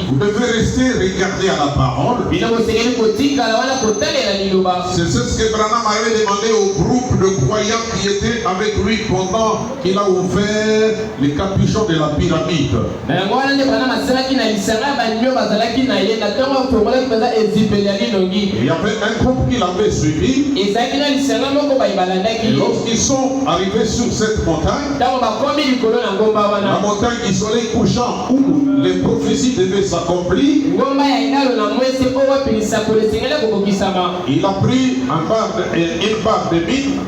Vous devez rester regarder à la parole. C'est ce que Branham avait demandé au groupe de croyants qui étaient avec lui pendant qu'il a ouvert les capuchons de la pyramide. Il y avait un groupe qui l'avait suivi. Et lorsqu'ils sont arrivés sur cette montagne, la montagne du soleil couchant où les prophéties devaient s'accomplir, il a pris une barre de mine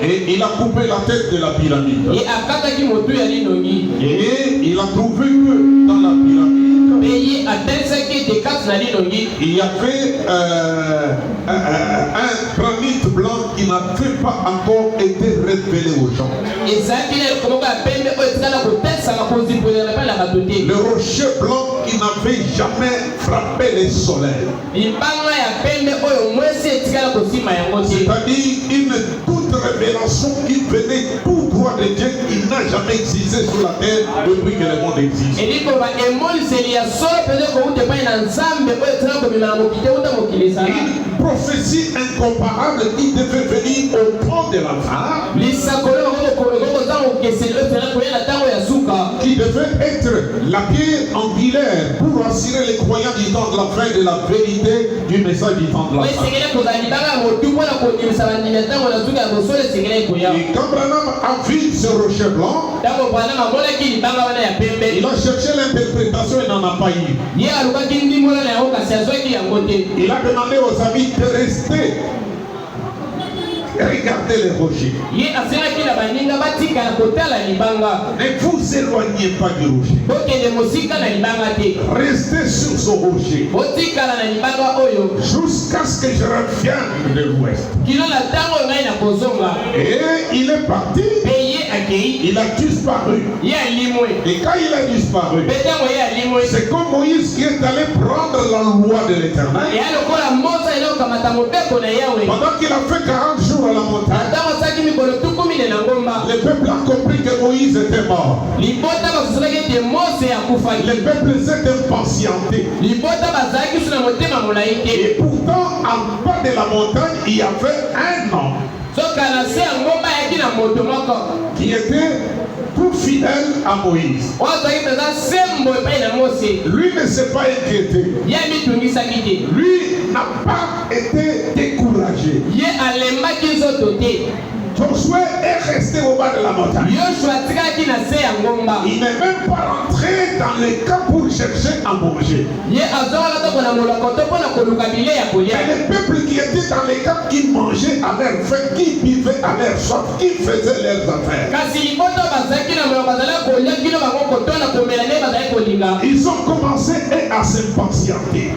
et il a coupé la tête de la pyramide. Et il a trouvé que dans la pyramide, il y avait un granit blanc qui n'avait pas encore été révélé aux gens. Le rocher blanc qui n'avait jamais frappé le soleil. C'est-à-dire une toute révélation qui venait tout droit de Dieu, il n'a jamais existé sur la terre depuis que le monde existe. Une prophétie incomparable qui devait venir au temps de la fin, qui devait être la pierre angulaire pour assurer les croyants du temps de la fin de la vérité du message du temps de la fin. Et quand Branham a vu ce rocher blanc, il a cherché l'interprétation et n'en a pas eu. Il a demandé aux amis de rester et regardez les rochers. Ne vous éloignez pas du rocher. Restez sur ce rocher jusqu'à ce que je revienne de l'ouest. Et il est parti. Il a disparu. Et quand il a disparu, c'est comme Moïse qui est allé prendre la loi de l'Éternel. Pendant qu'il a fait 40 jours à la montagne, le peuple a compris que Moïse était mort. Le peuple s'est impatienté. Et pourtant, en bas de la montagne, il y avait un homme qui était tout fidèle à Moïse. Lui ne s'est pas inquiété. Lui n'a pas été découragé. Josué est resté au bas de la montagne. Il n'est même pas rentré dans les camps pour chercher à manger. Et les peuples qui étaient dans les camps, qui mangeaient à leur faim, qui vivaient à leur soif, qui faisaient leurs affaires, ils ont commencé à s'impatienter.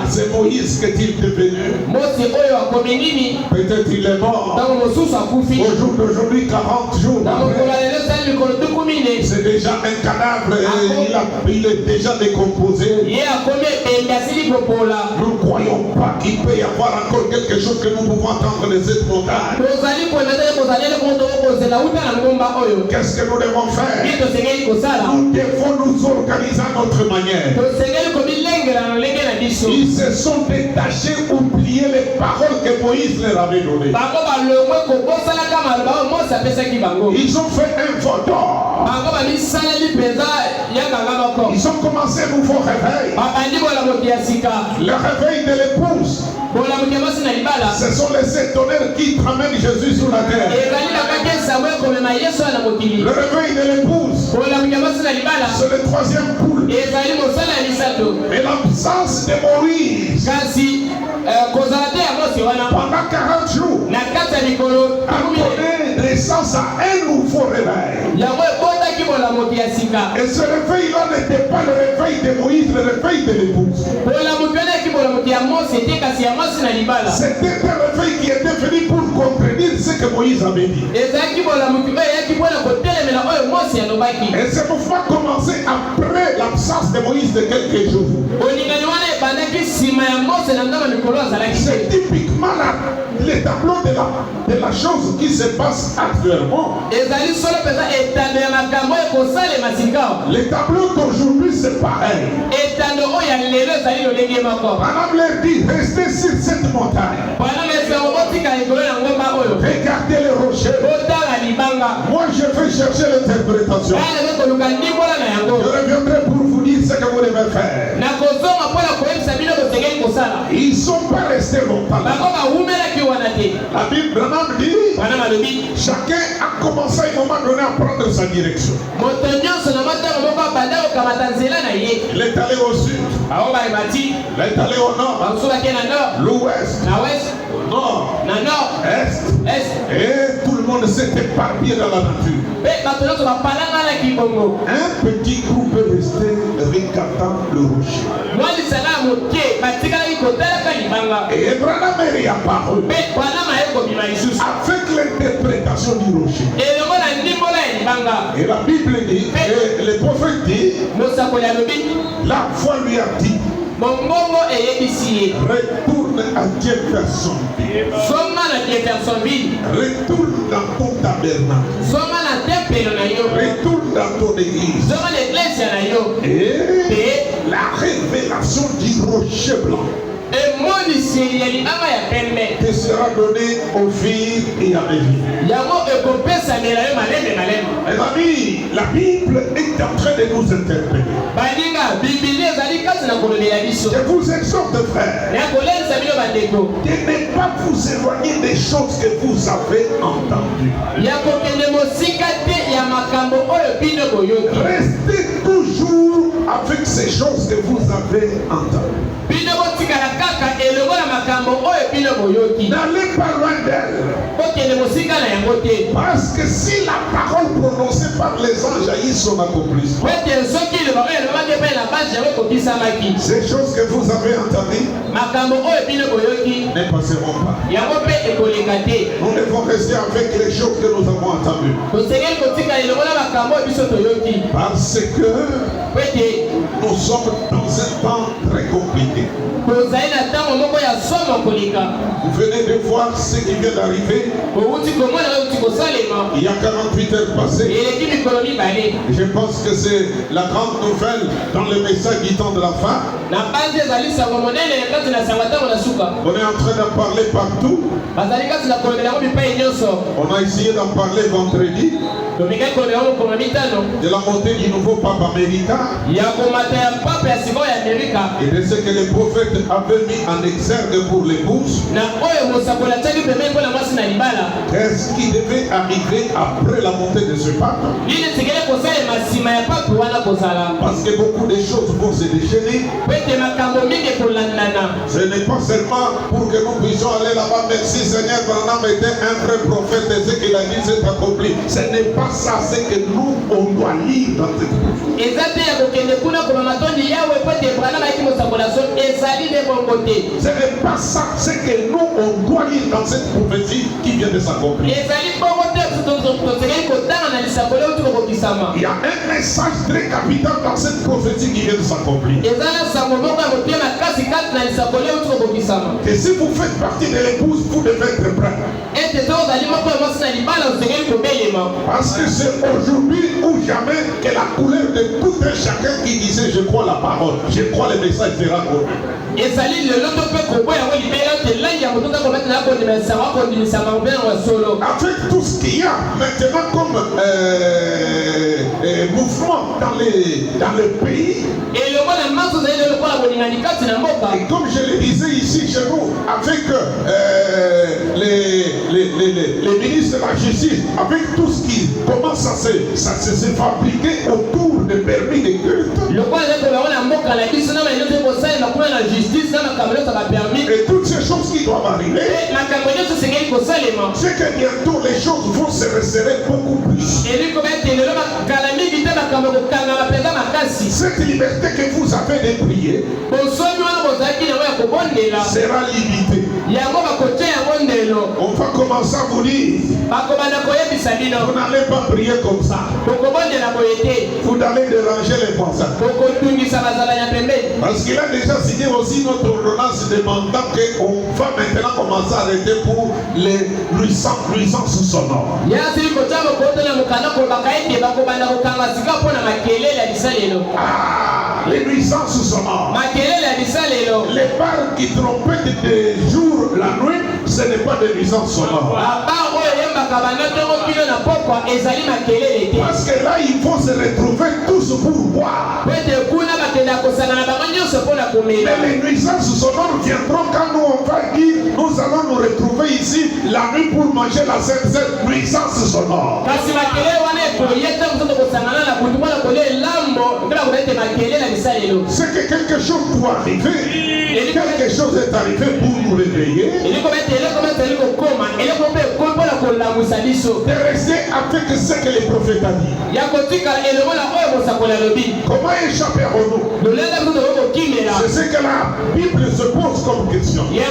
C'est Moïse qu'est-il devenu? Peut-être il est mort. Au jour d'aujourd'hui, 40 jours c'est déjà un cadavre et il est déjà décomposé. Nous ne croyons pas qu'il peut y avoir encore quelque chose que nous pouvons attendre de cette montagne. Qu'est-ce que nous devons faire? Nous devons nous organiser à notre manière. Ils se sont détachés, oubliés les paroles que Moïse leur avait données. Ils ont fait un photo. Ils ont commencé un nouveau réveil. Le réveil de l'épouse. Ce sont les 7 tonnerres qui ramènent Jésus sur la terre. Le réveil de l'épouse. C'est le 3e poule. Mais l'absence de Moïse pendant 40 jours a donné naissance à un nouveau réveil. Et ce réveil-là n'était pas le réveil de Moïse, le réveil de l'épouse. C'était un réveil qui était venu pour contredire ce que Moïse avait dit. Et ce mouvement a commencé après l'absence de Moïse de quelques jours. C'est typiquement le tableau de la chose qui se passe actuellement. Le tableau d'aujourd'hui c'est pareil. Madame leur dit, restez sur cette montagne. Regardez les rochers. Moi je vais chercher l'interprétation. Je reviendrai pour vous dire ce que vous devez faire. Ils ne sont pas restés longtemps. La Bible dit, chacun a commencé à un moment donné à prendre sa direction. Il est allé au sud. Il est allé au nord. L'ouest. Nord. Est. Et tout le monde s'est éparpillé dans la nature. Un petit groupe est resté regardant le rocher. Et Abraham est apparu avec l'interprétation du rocher. Et la Bible dit, et le prophète dit, la foi lui a dit, retourne à Jeffersonville. Retourne dans ton tabernacle. Retourne dans ton église. Et la révélation du rocher blanc te sera donnée aux filles et à mes filles. Mes amis, la Bible est en train de nous interpeller. Je vous exhorte, frère, de ne pas vous éloigner des choses que vous avez entendues. Restez toujours avec ces choses que vous avez entendues. N'allez pas loin d'elle. Parce que si la parole prononcée par les anges a eu son accomplissement, ces choses que vous avez entendues ne passeront pas. Nous devons rester avec les choses que nous avons entendues. Parce que nous sommes dans un temps très compliqué. Vous venez de voir ce qui vient d'arriver. Il y a 48 heures passées. Et je pense que c'est la grande nouvelle dans le message du temps de la fin. On est en train d'en parler partout. On a essayé d'en parler vendredi. De la montée du nouveau pape américain. Et de ce que les prophètes avaient mis en exergue pour l'épouse. Qu'est-ce qui devait arriver après la montée de ce pape? Parce que beaucoup de choses vont se déchaîner. Ce n'est pas seulement pour que nous puissions aller là-bas. Merci Seigneur, Branham était un vrai prophète et ce qu'il a dit s'est accompli. Ce n'est pas ça, c'est que nous on doit lire dans cette prophétie. Ce n'est pas ça, c'est que nous on doit lire dans cette prophétie qui vient de s'accomplir. Il y a un message très capital dans cette prophétie qui vient de s'accomplir. Et si vous faites partie de l'épouse, vous devez être prêt. Parce que c'est aujourd'hui ou jamais que la couleur de tout un chacun qui disait je crois la parole, je crois le message sera connu. Avec tout ce qu'il y a maintenant comme mouvement dans le pays. Et comme je le disais ici chez nous, avec les ministres de la justice, avec tout ce qui commence à se fabriquer autour des permis de culte. Et toutes ces choses qui doivent arriver, c'est que bientôt les choses vont se resserrer beaucoup plus. Cette liberté que vous avez de prier sera limitée. On va commencer à vous dire, vous n'allez pas prier comme ça. Vous allez déranger les voisins. Parce qu'il a déjà signé aussi notre ordonnance demandant qu'on va maintenant commencer à arrêter pour les nuisances sonores. Les nuisances sonores. Les parts qui trompetent de jour la nuit, ce n'est pas des nuisances sonores. Parce que là, il faut se retrouver tous pour boire. Mais les nuisances sonores viendront quand nous on va dire, nous allons nous retrouver ici la nuit pour manger la cette nuisance sonore. C'est que quelque chose doit arriver. Quelque chose est arrivé pour nous réveiller. De rester avec ce que les prophètes ont dit. Comment échapperons-nous? C'est ce que la Bible se pose comme question. Et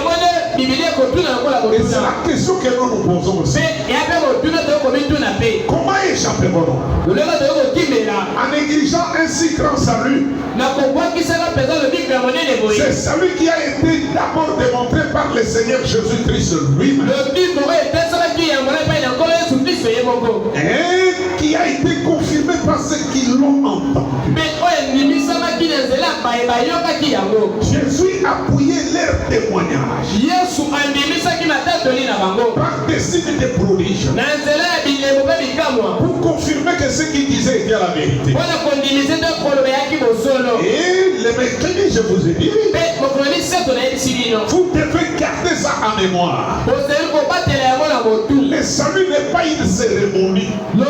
c'est la question que nous nous posons aussi. Comment échapperons-nous? En négligeant un si grand salut. C'est celui qui a été d'abord démontré par le Seigneur Jésus-Christ lui-même. Et qui a été confirmé par ceux qui l'ont entendu. Jésus a appuyé leur témoignage par des signes de prodiges pour confirmer que ce qu'il disait était la vérité. Et le mercredi, je vous ai dit, vous devez garder ça en mémoire. Le salut n'est pas une cérémonie. Le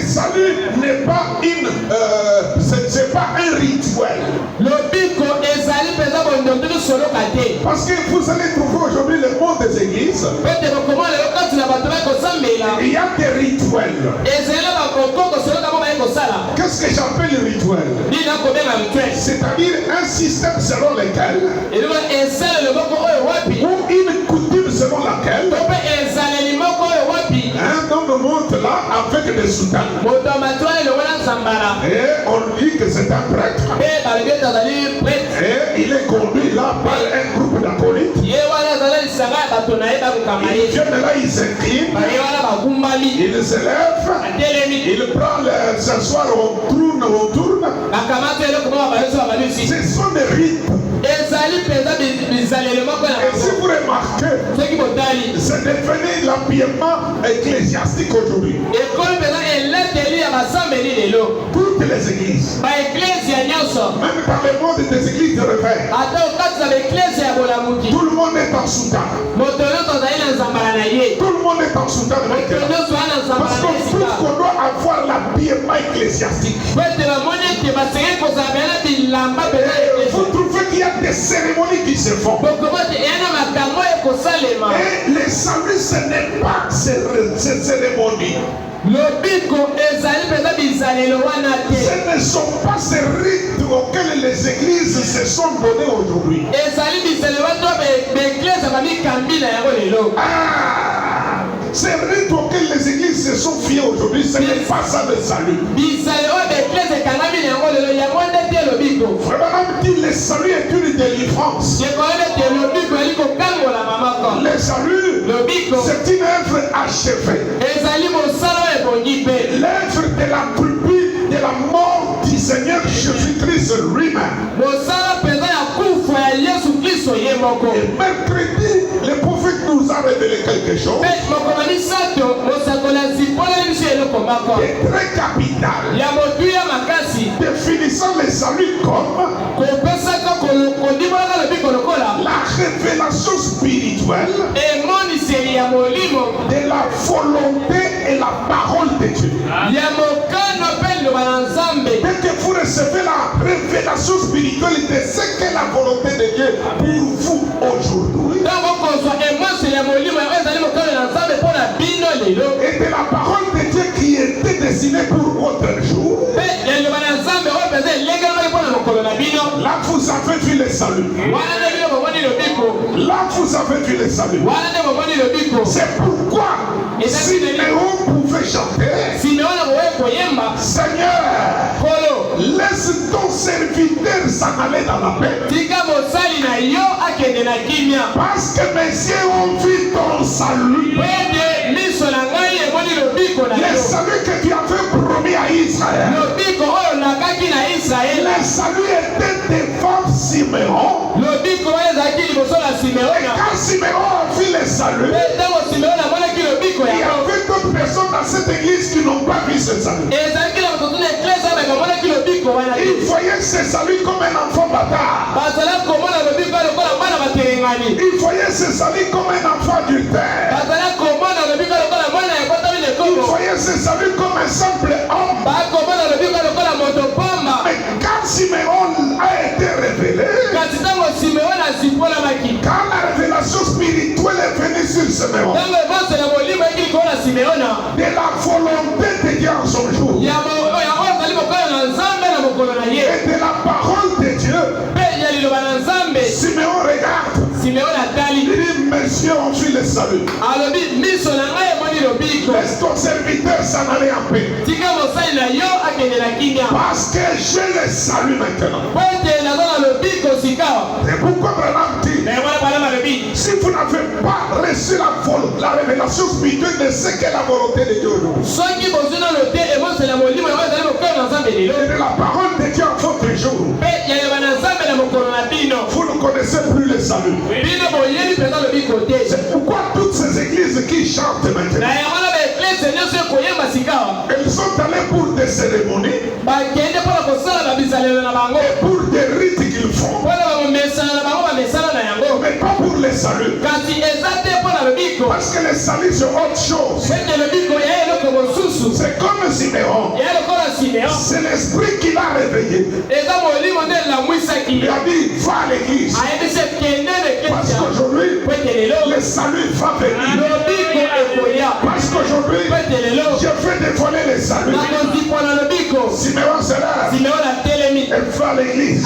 salut n'est pas c'est pas un rituel. Parce que vous allez trouver aujourd'hui le monde des églises. Il y a des rituels. Qu'est-ce que j'appelle le rituel? C'est-à-dire un système selon lequel, ou une coutume selon laquelle, un homme monte là avec des soutanes. Et on dit que c'est un prêtre. Et il est conduit là par un groupe d'acolytes. Ils viennent là, ils s'inclinent. Il se lève. Il prend s'asseoir, on tourne. Ce sont des rites. Et si vous remarquez, c'est devenu l'habillement ecclésiastique aujourd'hui. Toutes les églises, même dans le monde des églises de réveil, tout le monde est en soutane. Tout le monde est en soutane. Parce qu'on trouve qu'on doit avoir l'habillement ecclésiastique. Vous trouvez qu'il y a des cérémonies qui se font. Et les saluts, ce n'est pas ces cérémonies. Ce ne sont pas ces rites auxquels les églises se sont données aujourd'hui. Ces rites auxquels les églises se sont fiées aujourd'hui, ce n'est pas ça le salut. Vraiment dit le salut est une délivrance. Le salut, c'est une œuvre achevée. L'œuvre de la pupille de la mort du Seigneur Jésus-Christ lui-même. Et mercredi, le prophète nous a révélé quelque chose qui est très capital, définissant le salut comme la révélation spirituelle de la volonté et la parole de Dieu. Dès que vous recevez la révélation spirituelle de ce qu'est la volonté de Dieu pour vous aujourd'hui, et de la parole de Dieu qui était destinée pour votre jour, Là, vous avez vu les saluts. C'est pourquoi Siméon pouvait chanter. Seigneur, laisse ton serviteur s'en aller dans la paix. Parce que mes yeux ont vu ton salut. Les saluts que tu avais promis à Israël. Les saluts étaient devant Siméon. Et quand Siméon a vu les saluts, il y avait d'autres personnes dans cette église qui n'ont pas vu ce salut. Ils voyaient ce salut comme un enfant bâtard. Ils voyaient ce salut comme un enfant adultère. Ils voyaient ce salut comme un simple homme. Mais quand Siméon a été révélé, quand la révélation spirituelle est venue sur Siméon, de la volonté de Dieu en son jour, et de la parole de Dieu, Siméon regarde. Il dit, messieurs ont vu le salut. Laisse ton serviteur s'en aller en paix. Parce que j'ai le salut maintenant. Et pourquoi Branham dit, si vous n'avez pas reçu la révélation spirituelle de ce qu'est la volonté de Dieu, et de la parole de Dieu en votre jour, vous ne connaissez plus le salut. C'est pourquoi toutes ces églises qui chantent maintenant, elles sont allées pour des cérémonies et pour des rites qu'ils font, mais pas pour les saluts. Parce que les saluts c'est autre chose. C'est comme Siméon. C'est l'esprit qui l'a réveillé. Il a dit, va à l'église. Parce qu'aujourd'hui, le salut va venir. Parce qu'aujourd'hui, je vais dévoiler le salut. Siméon c'est là. Elle va à l'église.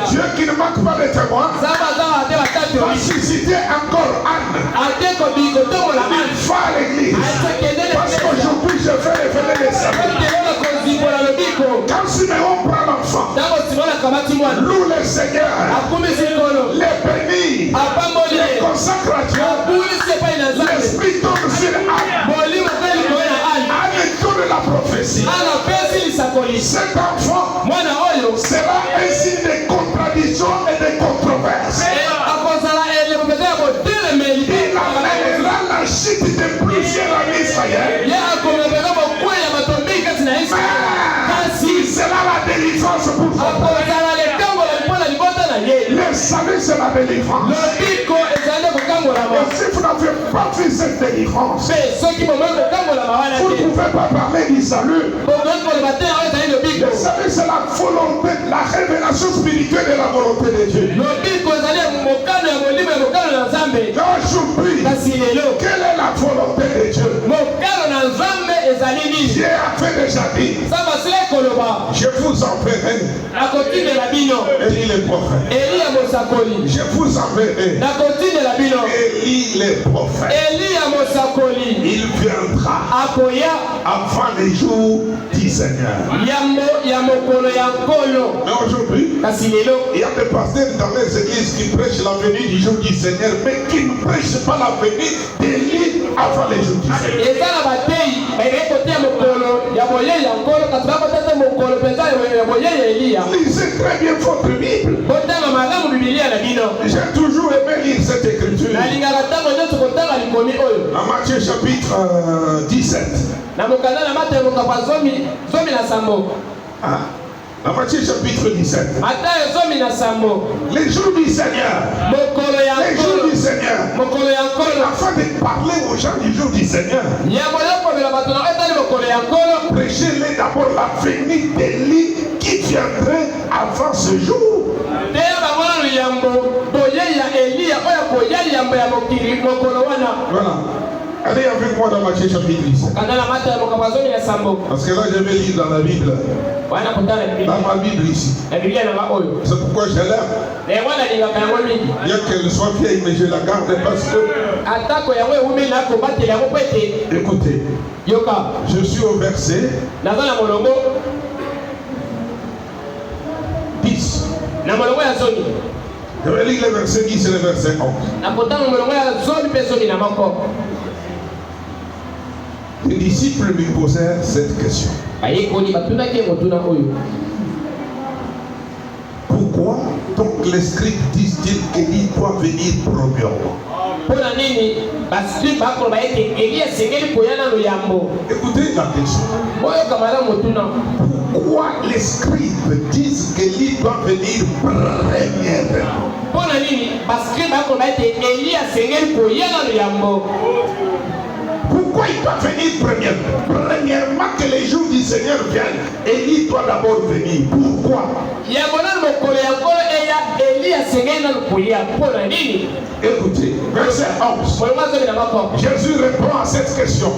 Dieu qui ne manque pas de témoins va susciter encore Anne. Va à l'église. Parce qu'aujourd'hui, je vais révéler le salut. Quand Siméon prend l'enfant, loue le Seigneur, les bénit, les consacre à Dieu, l'esprit tombe sur Anne. Anne donne la prophétie. Cet enfant sera un signe de contradiction et de controverse. Il amènera la chute de plusieurs en Israël. Il sera la délivrance pour son peuple. Le salut c'est la délivrance. Et si vous n'avez pas vu cette délivrance, vous ne pouvez pas parler du salut. Le salut c'est la volonté, la révélation spirituelle de la volonté de Dieu. Aujourd'hui, quelle est la volonté de Dieu? Dieu a fait déjà dit, je vous enverrai Élie le prophète. Je vous enverrai Élie le prophète. Il viendra avant les jours du Seigneur. Mais aujourd'hui, il y a des pasteurs dans les églises qui prêchent la venue du jour du Seigneur, mais qui ne prêchent pas la venue d'Élie avant les jours du Seigneur. Lisez très bien votre Bible. J'ai toujours aimé lire cette écriture. En Matthieu chapitre 17. Dans Matthieu chapitre 17. Les jours du Seigneur. Les jours du Seigneur. Afin de parler aux gens du jour du Seigneur. Prêchez-les d'abord la venue d'Élie qui viendrait avant ce jour. Voilà. Allez avec moi dans Matthieu chapitre 10. Parce que là, je vais lire dans la Bible. Dans ma Bible ici. C'est pourquoi je l'aime. Bien qu'elle soit vieille, mais je la garde parce que. Écoutez. Je suis au verset 10. Je vais lire le verset 10 et le verset 11. Les disciples lui posèrent cette question. Pourquoi donc les scribes disent-ils qu'Élie doit venir premièrement? Écoutez la question. Pourquoi les scribes disent qu'Élie doit venir premièrement? Pourquoi il doit venir premièrement? Premièrement que les jours du Seigneur viennent, Élie doit d'abord venir. Pourquoi? Écoutez, verset 11. Jésus répond à cette question.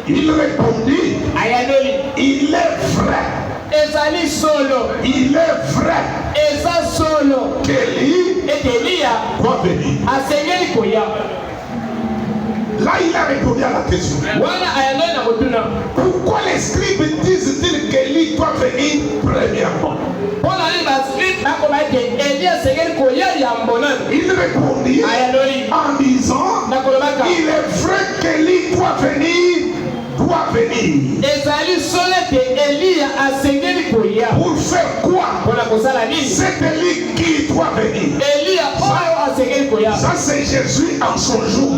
Il répondit, il est vrai. Il est vrai qu'Élie doit venir. Là, il a répondu à la question. Pourquoi les scribes disent-ils qu'Élie doit venir premièrement? Il répondit en disant, il est vrai qu'Élie doit venir. Pour faire quoi? C'est Élie qui doit venir. Ça c'est Jésus en son jour.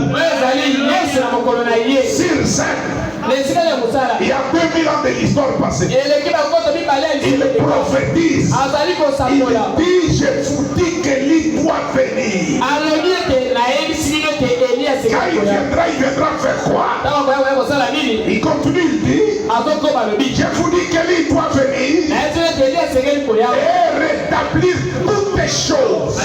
Sur scène. Il y a 2000 ans de l'histoire passée. Il prophétise. Il dit, je vous dis qu'Élie doit venir. Quand il viendra faire quoi? Il continue, il dit, je vous dis qu'Élie doit venir et rétablir toutes les choses.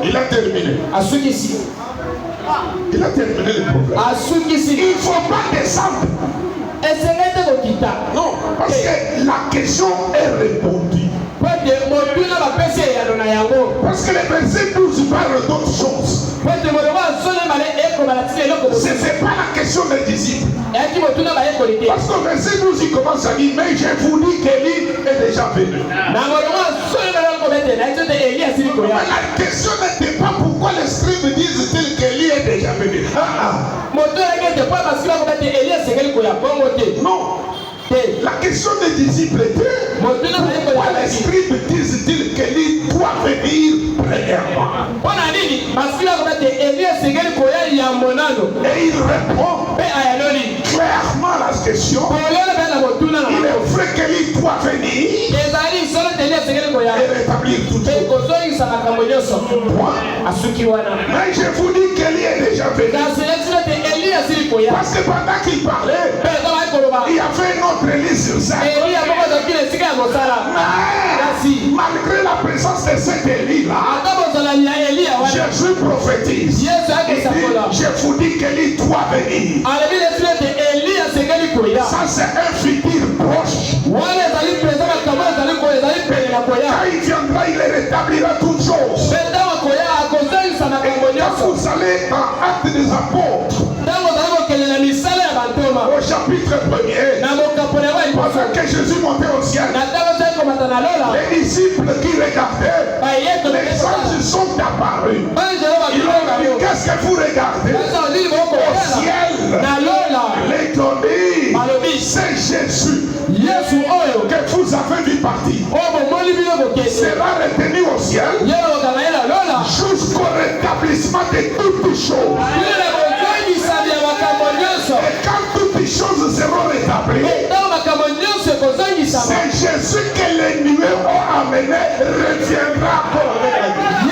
Il a terminé. Il a terminé le problème. Il ne faut pas descendre. Non, parce que la question est répondue. Parce que le verset 12 parle d'autre chose. Ce n'est pas la question des disciples. Parce que le verset 12 il commence à dire, mais je vous dis qu'Élie est déjà venu. La question n'était pas pourquoi les scribes disent-ils qu'Élie est déjà venu. Non. La question des disciples était, pourquoi les scribes disent-ils qu'Élie doit venir premièrement? Et il répond clairement à la question. Il est vrai qu'Élie doit venir et rétablir tout. Mais je vous dis qu'Élie est déjà venu. Parce que pendant qu'il parlait, il y avait un autre Élie sur scène. Malgré la présence de cet Élie-là, Jésus prophétise. Il dit, je vous dis qu'Élie doit venir. Ça c'est un futur proche. Quand il viendra, il rétablira toutes choses. Et quand vous allez dans Actes des Apôtres, au chapitre 1er, pendant que Jésus montait au ciel, les disciples qui regardaient, les anges sont apparus. Ils ont dit, qu'est-ce que vous regardez? Au ciel, les données, c'est Jésus que vous avez vu partir. Sera retenu au ciel jusqu'au rétablissement de toutes choses. Et quand toutes les choses seront rétablies, c'est Jésus que les nuées ont amené reviendra encore avec la vie.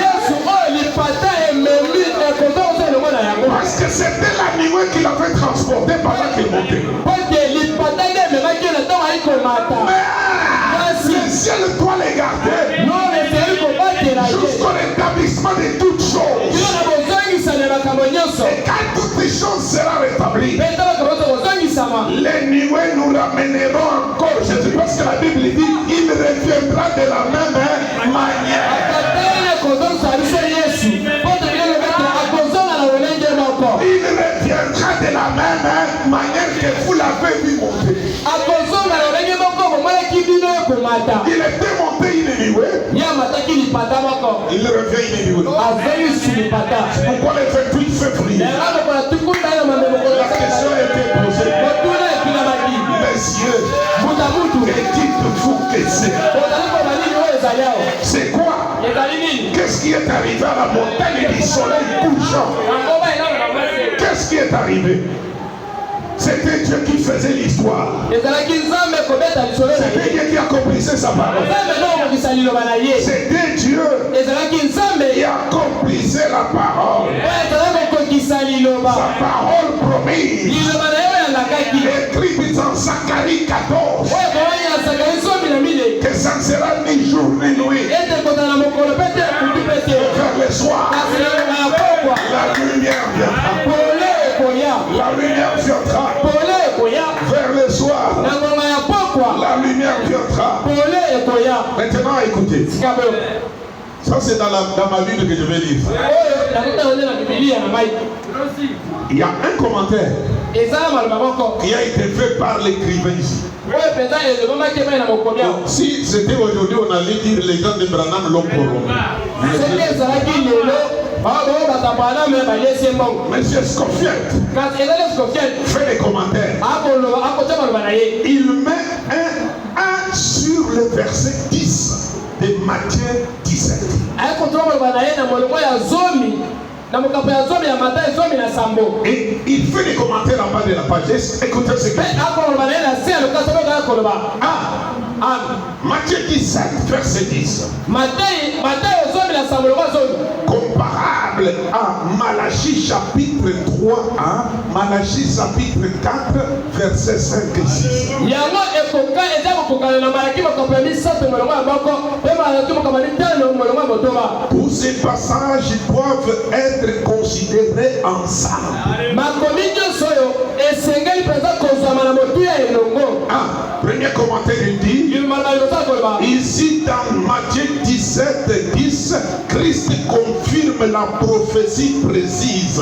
Parce que c'était la nuée qu'il avait transportée pendant qu'il montait. Mais le ciel doit les garder jusqu'au rétablissement chose sera rétablie. Les nuées nous ramèneront encore. Je sais pas ce que la Bible dit. Il reviendra de la même manière. Il reviendra de la même manière que vous l'avez vu monter. Il était monté une nuée. Il revient une nuée. C'est pourquoi le 28 février, la question a été posée. Messieurs, et dites-vous que c'est quoi? Qu'est-ce qui est arrivé à la montagne du soleil couchant? Qu'est-ce qui est arrivé? C'était Dieu qui faisait l'histoire. C'était Dieu qui accomplissait sa parole. C'était Dieu qui accomplissait la parole. Sa parole promise. Écrite dans Zacharie 14. Que ça ne sera ni jour ni nuit. Vers le soir, la lumière viendra. La lumière viendra. Vers le soir, la lumière viendra. Maintenant, écoutez. Ça, c'est dans ma Bible que je vais lire. Il y a un commentaire qui a été fait par l'écrivain ici. Si c'était aujourd'hui, on allait dire les gens de Branham l'ont corrompu. Monsieur Scofield fait des commentaires. Il met un sur le verset 10 de Matthieu 17. Et il fait des commentaires en bas de la page. Écoutez ce qu'il dit. Matthieu 17, verset 10. Comparable à Malachie chapitre 3, Malachie chapitre 4, verset 5 et 6. Tous ces passages doivent être considérés ensemble. Premier commentaire, il dit ici dans Matthieu 17, 10, Christ confirme la prophétie précise.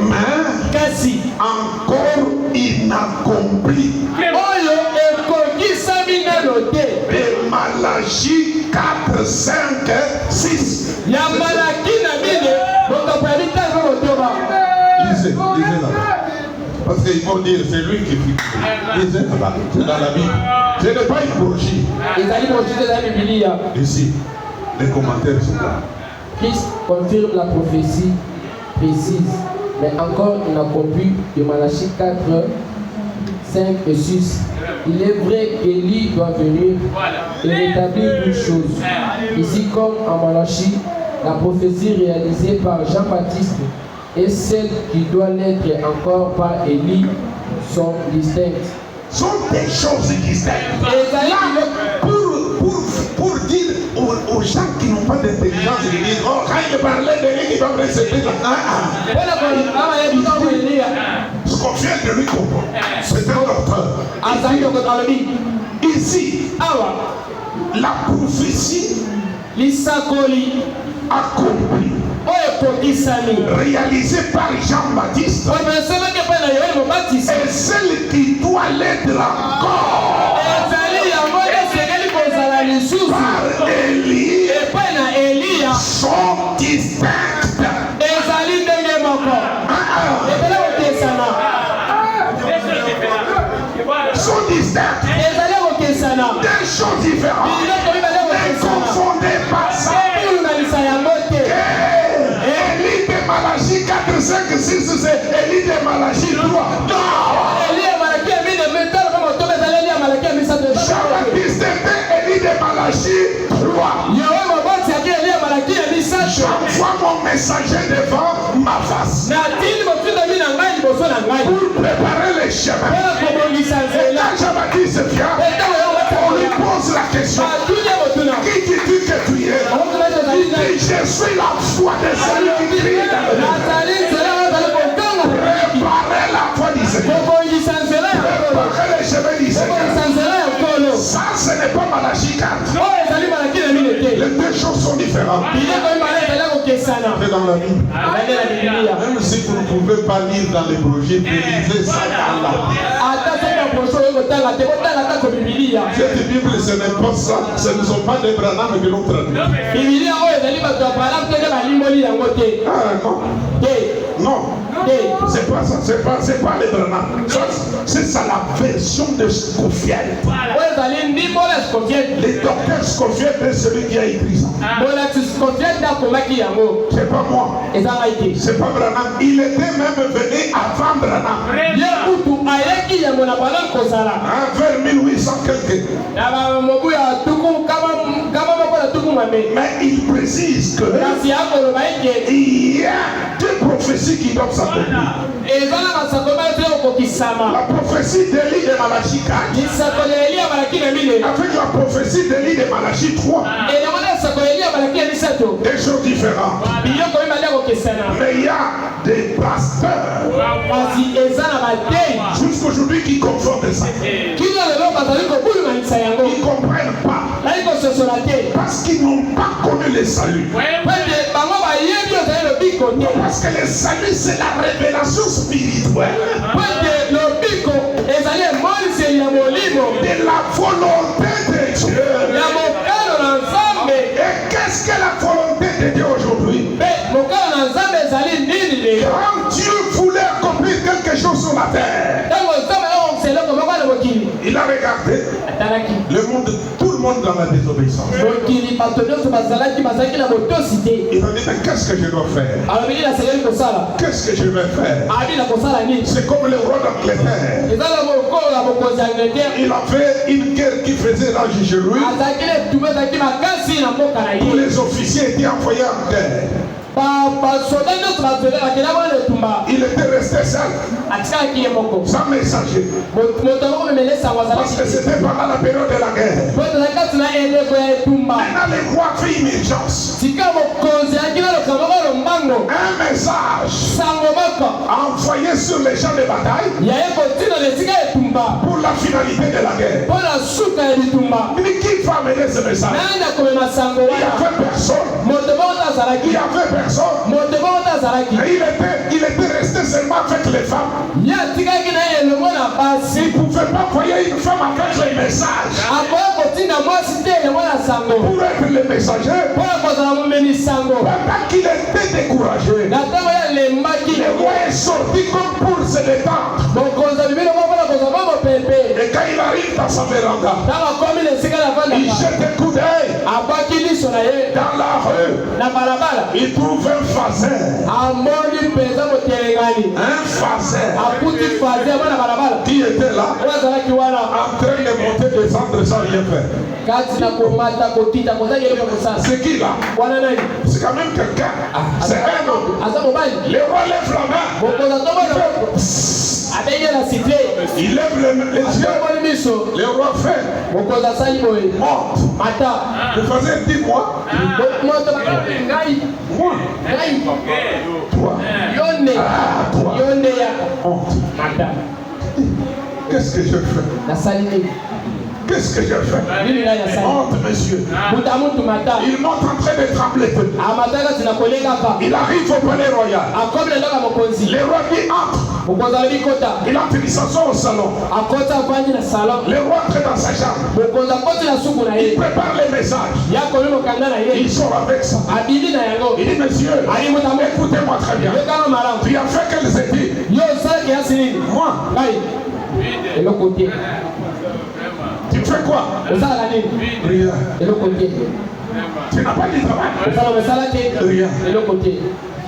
Mais encore inaccompli. Et Malachie 4, 5, 6. Lisez là-bas. Parce qu'ils vont dire c'est lui qui écrit. Lisez là-bas. C'est dans la Bible. Ce n'est pas une brochure. Ici, les commentaires sont là. Christ confirme la prophétie précise, mais encore inaccomplie de Malachie 4, 5 et 6. Il est vrai qu'Élie doit venir et rétablir toutes choses. Ici, comme en Malachie, la prophétie réalisée par Jean-Baptiste et celle qui doit l'être encore par Élie sont distinctes. Sont des choses distinctes. Là, pour dire aux gens qui n'ont pas d'intelligence, ils disent, oh, quand il parlait de lui, ils doivent rester là. Ce qu'on vient de lui comprendre, c'est un docteur. Ici, la prophétie accomplie, réalisée par Jean-Baptiste, et celle qui doit l'être encore par Élie sont distinctes. Sont distinctes. Des choses différentes. Ne confondez pas ça. Élie de Malachie 4, 5, 6, c'est Élie de Malachie 3. Non. Jean-Baptiste était Élie de Malachie 3. J'envoie mon messager devant ma face pour préparer les chemins. Et quand Jean-Baptiste vient, on lui pose la question. Qui dis-tu que tu es? Il dit Bible. Même si vous ne pouvez pas lire dans les brochures, lisez ça dans la Bible. Cette Bible, ce n'est pas ça. Ce ne sont pas des Branham que l'on traduit. Non. C'est pas ça. C'est pas les Branham. C'est ça la version de Scofield. Les docteurs Scofield, c'est celui qui a écrit ça. C'est pas moi. C'est pas Branham. Il était même venu avant Branham. Vers 1800 quelque. Mais il précise que il y a deux prophéties qui doivent s'accomplir. La prophétie d'Élie de Malachie 4 avec la prophétie d'Élie de Malachie 3. Des choses différentes. Mais il y a des pasteurs jusqu'aujourd'hui qui confondent ça. Ils ne comprennent pas. Parce qu'ils n'ont pas connu le salut. Parce que le salut, c'est la révélation spirituelle de la volonté de Dieu. Et qu'est-ce que la volonté de Dieu aujourd'hui? Quand Dieu voulait accomplir quelque chose sur la terre, il a regardé le monde, tout le monde dans la désobéissance. Il a dit, mais qu'est-ce que je dois faire? Qu'est-ce que je vais faire? C'est comme le roi d'Angleterre. Il avait une guerre qui faisait rage chez lui. Tous les officiers étaient envoyés en guerre. Il était resté seul, sans messager. Parce que c'était pendant la période de la guerre. Maintenant, les rois fait une urgence. Un message envoyé sur les champs de bataille pour la finalité de la guerre. Mais qui va amener ce message? Il n'y avait personne. Il y avait personne. Il était resté seulement avec les femmes. Il ne pouvait pas envoyer une femme avec les messages. Pour être le messager, pendant qu'il était découragé, le roi est sorti comme pour se détendre. Et quand il arrive dans sa véranda, il jette un coup d'œil dans la rue. Il trouve un phaser. Un phaser qui était là en train de monter, descendre sans rien faire. C'est qui là? C'est quand même quelqu'un. C'est un homme. Le roi lève la main. Il lève les yeux. Le roi fait. Monte. Le phaser dit moi. Moi. Toi. Toi. Honte. Qu'est-ce que je fais? Qu'est-ce que je fais? Honte, monsieur. Il monte en train de trembler. Il arrive au palais royal. Le roi dit entre. Il entre, il s'assoit au salon. Le roi entre dans sa chambre. Il prépare les messages. Il sort avec ça. Il dit, monsieur, écoutez-moi très bien. Tu as fait quelles études? Moi. Et l'autre côté. Tu fais quoi? Rien. Et l'autre côté. Tu n'as pas de travail? Rien. Et l'autre côté.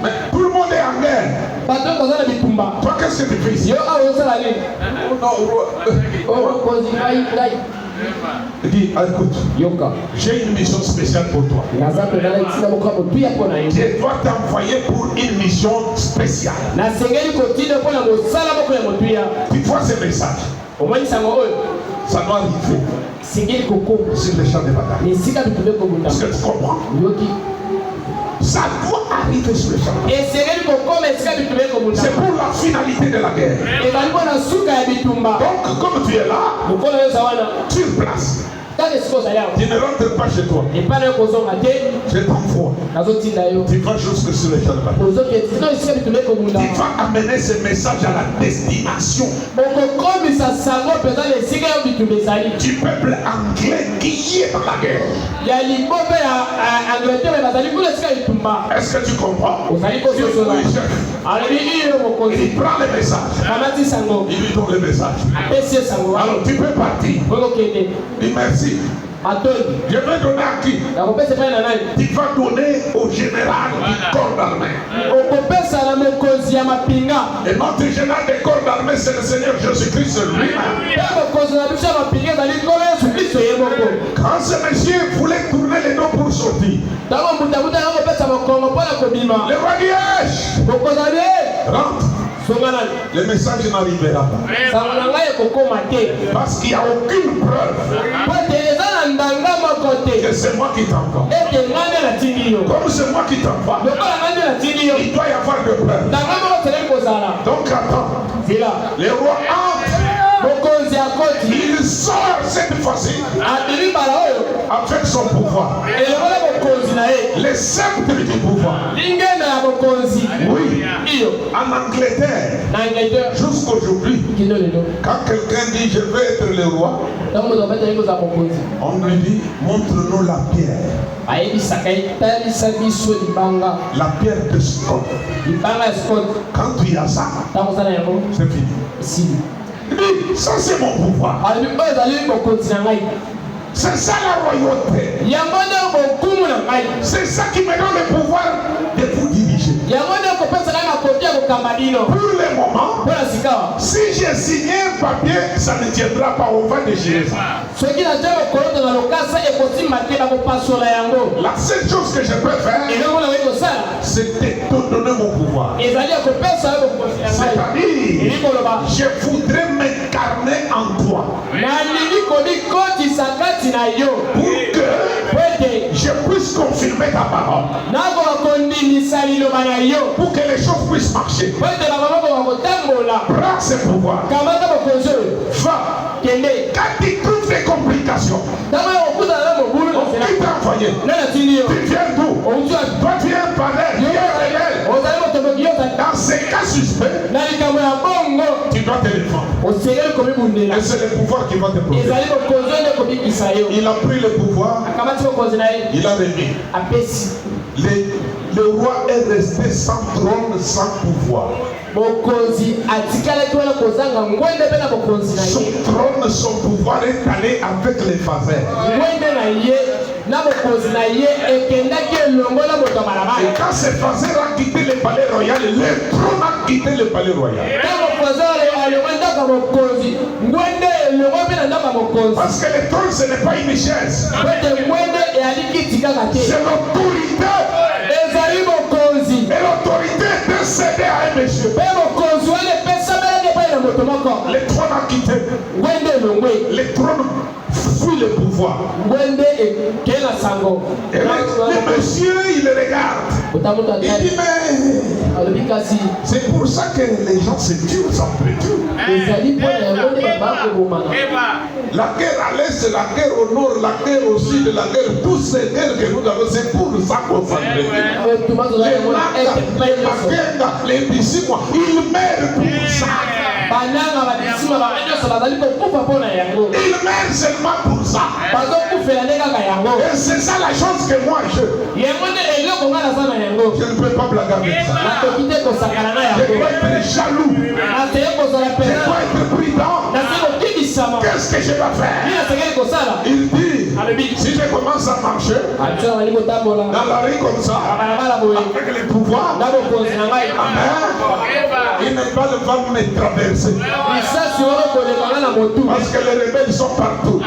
Mais tout le monde est en guerre. Toi, qu'est-ce que tu fais ici? Il dit, écoute, j'ai une mission spéciale pour toi. Je dois t'envoyer pour une mission spéciale. Tu vois ce message? Ça doit arriver sur les champs de bataille. Est-ce que tu comprends? Ça doit arriver sur le champ. C'est pour la finalité de la guerre. Donc, comme tu es là, sur place, Tu ne rentres pas chez toi. Je t'envoie. Tu vas jusque sur les champs de bataille. Tu vas amener ce message à la destination du peuple anglais qui est dans la guerre. Est-ce que tu comprends? Il prend le message. Il lui donne le message. Alors tu peux partir. Dis merci. Je vais donner à qui? Tu vas donner au général du corps d'armée. Et notre général du corps d'armée, c'est le Seigneur Jésus-Christ lui-même. Quand ce monsieur voulait tourner les dos pour sortir, le roi dit rentre. Le message n'arrivera pas. Parce qu'il n'y a aucune preuve que c'est moi qui t'envoie. Comme c'est moi qui t'envoie, il doit y avoir de preuves. Donc attends. Le roi entre. Il sort cette fois-ci avec son pouvoir. Le sceptre du pouvoir. Oui. En Angleterre, jusqu'aujourd'hui, quand quelqu'un dit je veux être le roi, on lui dit montre-nous la pierre. La pierre de Scott. Quand tu as ça, c'est fini. Ça c'est mon pouvoir. C'est ça la royauté. C'est ça qui me donne le pouvoir de vous diriger. Pour le moment, si j'ai signé un papier, ça ne tiendra pas, on va déchirer ça. La seule chose que je peux faire, c'est de te donner mon pouvoir. C'est-à-dire, je voudrais m'incarner en toi. Pour que je puisse confirmer ta parole. Pour que les choses puissent marcher. Prends ce pouvoir. Va. Quand tu trouves des complications, on t'a envoyé. Tu viens d'où? Toi tu viens par elle. Dans ces cas suspects, tu dois te défendre. Et c'est le pouvoir qui va te protéger. Il a pris le pouvoir, il a remis. Le roi est resté sans trône, sans pouvoir. Son trône, son pouvoir est allé avec les faveurs. Et quand ces faveurs ont quitté le palais royal, le trône a quitté le palais royal. Parce que le trône, ce n'est pas une chaise. C'est l'autorité. Et l'autorité de céder à un monsieur. Le trône a quitté. Le trône fuit le pouvoir. Et le monsieur, il regarde. Il dit, mais c'est pour ça que les gens se tuent entre eux. La guerre à l'est, la guerre au nord, la guerre au sud, la guerre, toutes ces guerres que nous avons, c'est pour ça qu'on s'entraîne. Les Makenga, les Bissimois, ils meurent pour ça. Ils meurent seulement pour ça. Et c'est ça la chose que moi je ne peux pas blaguer avec ça. Je dois être jaloux. Je dois être prudent. Qu'est-ce que je dois faire? Il dit, si je commence à marcher dans la rue comme ça, avec les pouvoirs, il ne va pas me traverser. Parce que les rebelles sont partout.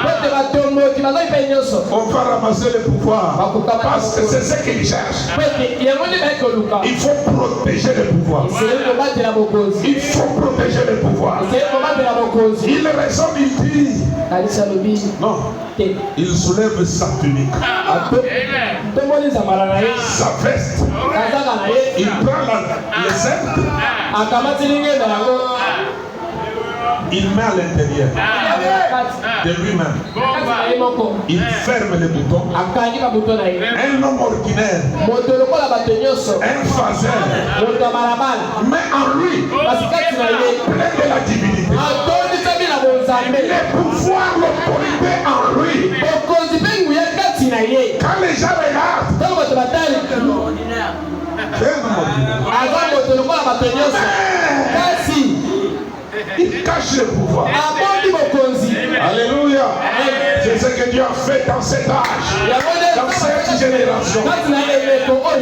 On va ramasser le pouvoir. Parce que c'est ce qu'ils cherchent. Il faut protéger le pouvoir. Il faut protéger le pouvoir. Il raisonne, il dit. Non. Il soulève sa tunique. Sa veste. Il prend le sceptre. il met à l'intérieur de lui-même. Il ferme les boutons. Un homme ordinaire, un phaseur, mais en lui, plein de la divinité. Les pouvoirs, l'autorité en lui. Quand les gens regardent, il cache le pouvoir. Alléluia. C'est ce que Dieu a fait dans cet âge, dans cette génération.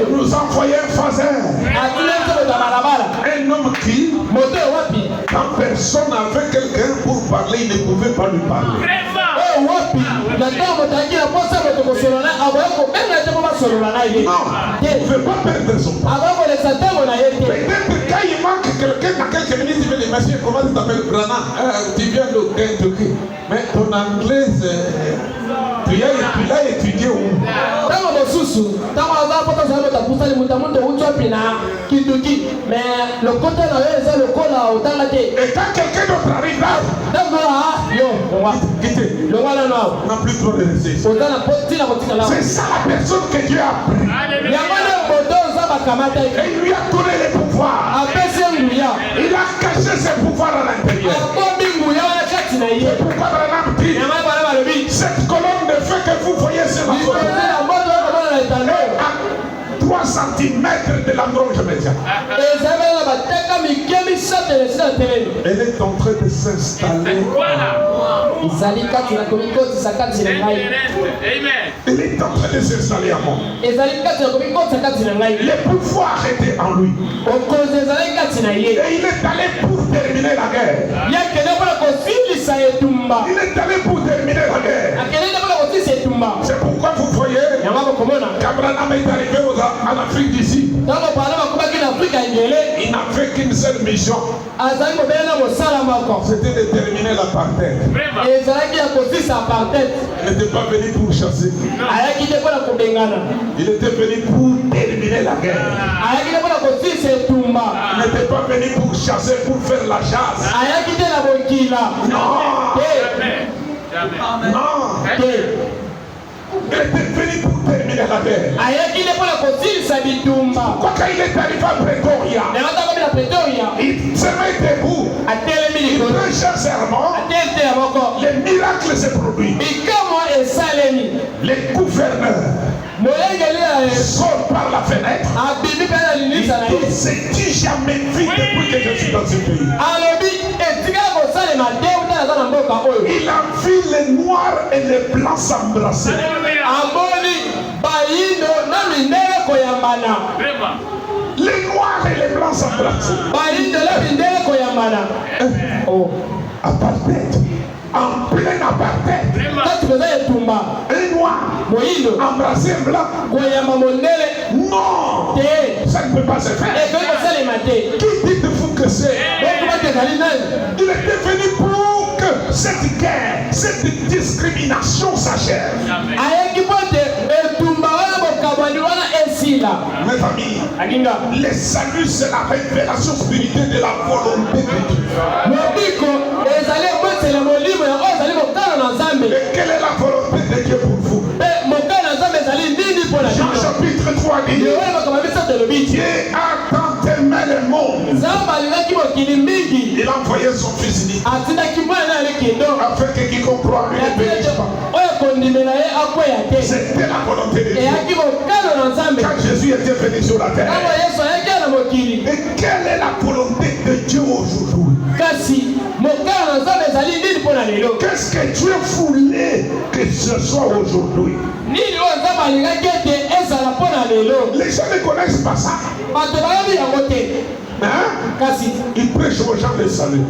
Nous envoyons un phaseur, un homme qui, quand personne n'avait quelqu'un pour parler, il ne pouvait pas lui parler. Non, il ne pouvait pas perdre son temps. Peut-être quand il manque quelqu'un dans quelques minutes, il me dit, monsieur, comment tu t'appelles? Branham? Tu viens de Kentucky. Mais ton anglais, tu l'as étudié où? Mais le côté là, le col là, autant la tête. Et quand quelqu'un d'autre arrive là, on n'a plus trop de rester. C'est ça la personne que Dieu a pris. Et il lui a donné les pouvoirs. Il a caché ses pouvoirs à l'intérieur. C'est pourquoi Branham dit, cette colonne de feu que vous voyez sur la photo, 3 cm de l'endroit où je me tiens. Elle est en train de s'installer. Elle est en train de s'installer à moi. Les pouvoirs étaient en lui. Et il est allé pour terminer la guerre. Il est allé pour terminer la guerre. C'est pourquoi vous voyez, qu'Abraham est arrivé en Afrique d'ici. Il n'avait qu'une seule mission. C'était de terminer l'apartheid. Il n'était pas venu pour chasser. Il était venu pour terminer la guerre. Il n'était pas venu pour chasser, pour faire la chasse. Non. Non. Il était venu pour terminer la guerre. Pourquoi quand il est arrivé à Pretoria, il se met debout. Il prêche un serment. Les miracles se produisent. Les gouverneurs sortent par la fenêtre. Il s'est dit jamais vu depuis que je suis dans ce pays. Il a vu les noirs et les blancs s'embrasser. Les noirs et les blancs s'embrasser. Apartheid. En plein apartheid. Un noir embrasser un blanc. Non, ça ne peut pas se faire. Qui dites-vous que c'est? Il était venu pour que cette guerre, cette discrimination s'achève. Mes amis, le salut, c'est la révélation spirituelle de la volonté de Dieu. Et quelle est la volonté de Dieu pour vous? Jean chapitre 3 dit, Dieu a tant aimé le monde. Il a envoyé son fils unique afin que quiconque croit en lui ne périsse pas. C'était la volonté de Dieu. Quand Jésus était venu sur la terre. Et quelle est la volonté de Dieu aujourd'hui? Qu'est-ce que Dieu voulait que ce soit aujourd'hui? Les gens ne connaissent pas ça. Hein? Il prêche aux gens le salut.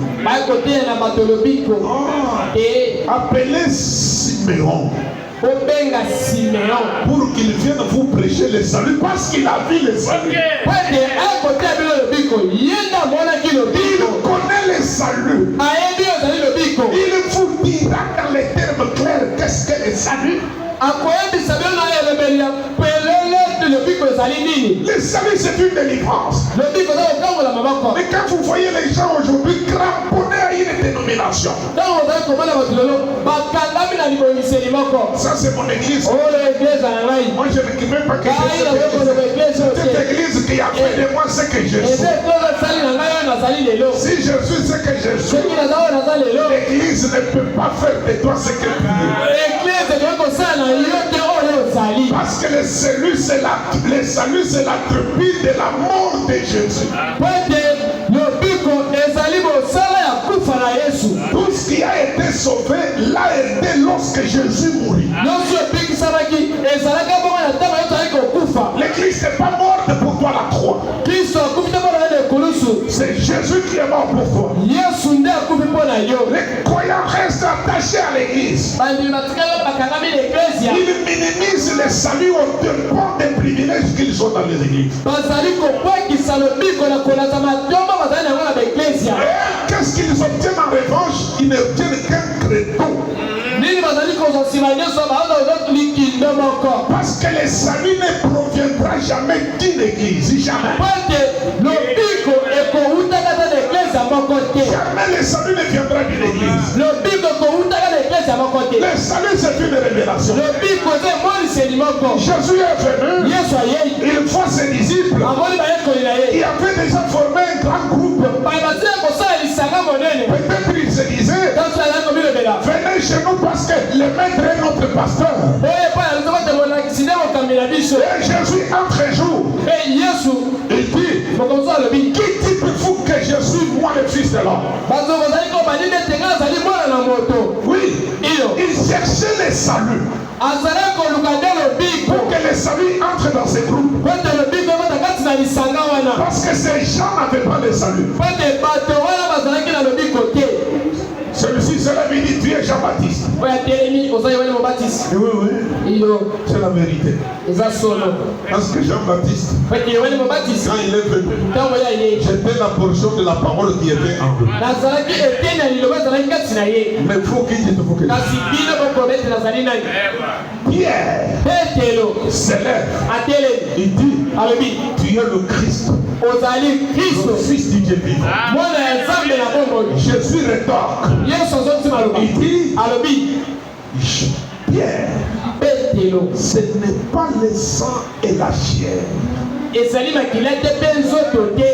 Appelez Siméon pour qu'il vienne vous prêcher le salut parce qu'il a vu le salut. Il connaît le salut. Il vous dira dans les termes clairs qu'est-ce que le salut. Le salut, c'est une délivrance. Mais quand vous voyez les gens aujourd'hui cramponnés à une dénomination, ça c'est mon église. Moi je ne dis même pas que cette église qui a fait de moi ce que je suis. Si je suis ce que je suis, l'église ne peut pas faire de toi ce que tu es. Parce que le salut c'est l'attribut de la mort de Jésus. Tout ce qui a été sauvé l'a été lorsque Jésus mourit. L'église n'est pas morte pour toi la croix. C'est Jésus qui est mort pour toi. Les croyants restent attachés à l'église. Ils minimisent le salut au dépens des privilèges qu'ils ont dans les églises. Et qu'est-ce qu'ils obtiennent en revanche? Ils ne obtiennent qu'un credo. Parce que le salut ne proviendra jamais d'une église. Jamais. Jamais le salut ne viendra d'une église. Le salut c'est une révélation. Jésus est venu. Il voit ses disciples. Il avait déjà formé un grand groupe. Peut-être il se disait, venez chez nous parce que le maître est notre pasteur. Et Jésus entre un jour, il dit, qui dit pour vous que je suis moi le fils de l'homme? Oui, il cherchait le salut. Pour que le salut entre dans ces groupes. Parce que ces gens n'avaient pas le salut. Celui-ci se lève et dit, tu es Jean-Baptiste. Oui, c'est la vérité. Parce que Jean-Baptiste, quand il est venu, j'étais la portion de la parole qui était en lui. Mais il faut qu'il te faut que Pierre se lève. Il dit, tu es le Christ, le Fils du Dieu vivant. Jésus rétorque. Il dit, Pierre, ce n'est pas le sang et la chair.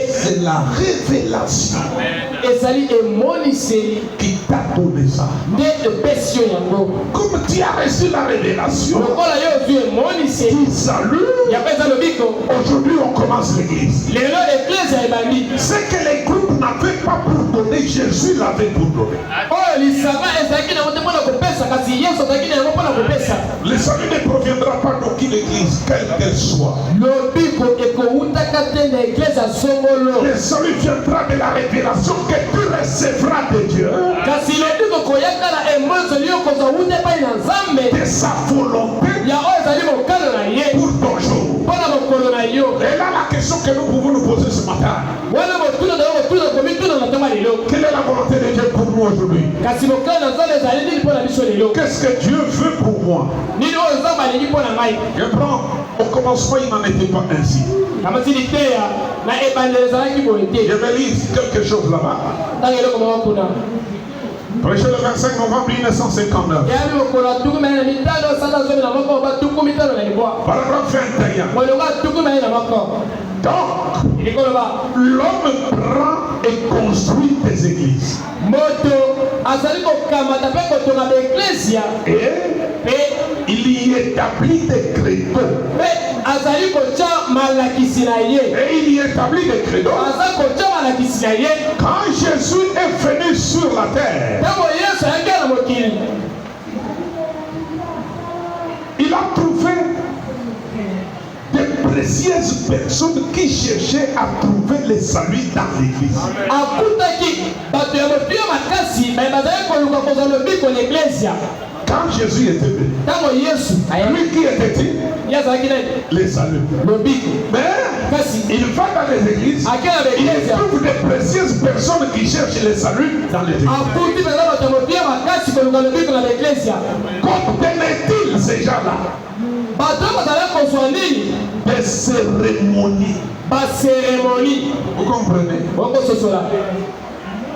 C'est la révélation qui t'a donné ça. Comme tu as reçu la révélation du salut, aujourd'hui on commence l'église. Ce que les groupes n'avaient pas pour donner, Jésus l'avait pour donner. Le salut ne proviendra pas d'aucune église, quelle qu'elle soit. Le salut viendra de la révélation que tu recevras de Dieu, de sa volonté pour ton jour. Et là la question que nous pouvons nous poser ce matin, quelle est la volonté de Dieu pour nous aujourd'hui? Qu'est-ce que Dieu veut pour moi? Je prends au commencement, il n'en était pas ainsi. Je vais lire quelque chose là-bas. Prêché le 25 novembre 1959. Paragraphe 21. Donc, l'homme prend et construit des églises. Et il y établit des credos. Et il y établit des credos. Quand Jésus est venu sur la terre, il a trouvé des précieuses personnes qui cherchaient à trouver le salut dans l'église. Quand Jésus était venu, lui qui était-il? Les saluts. Mais il va dans les églises, il trouve des précieuses personnes qui cherchent le salut dans les églises. Qu'obtenaient-ils ces gens-là? des cérémonies. Vous comprenez?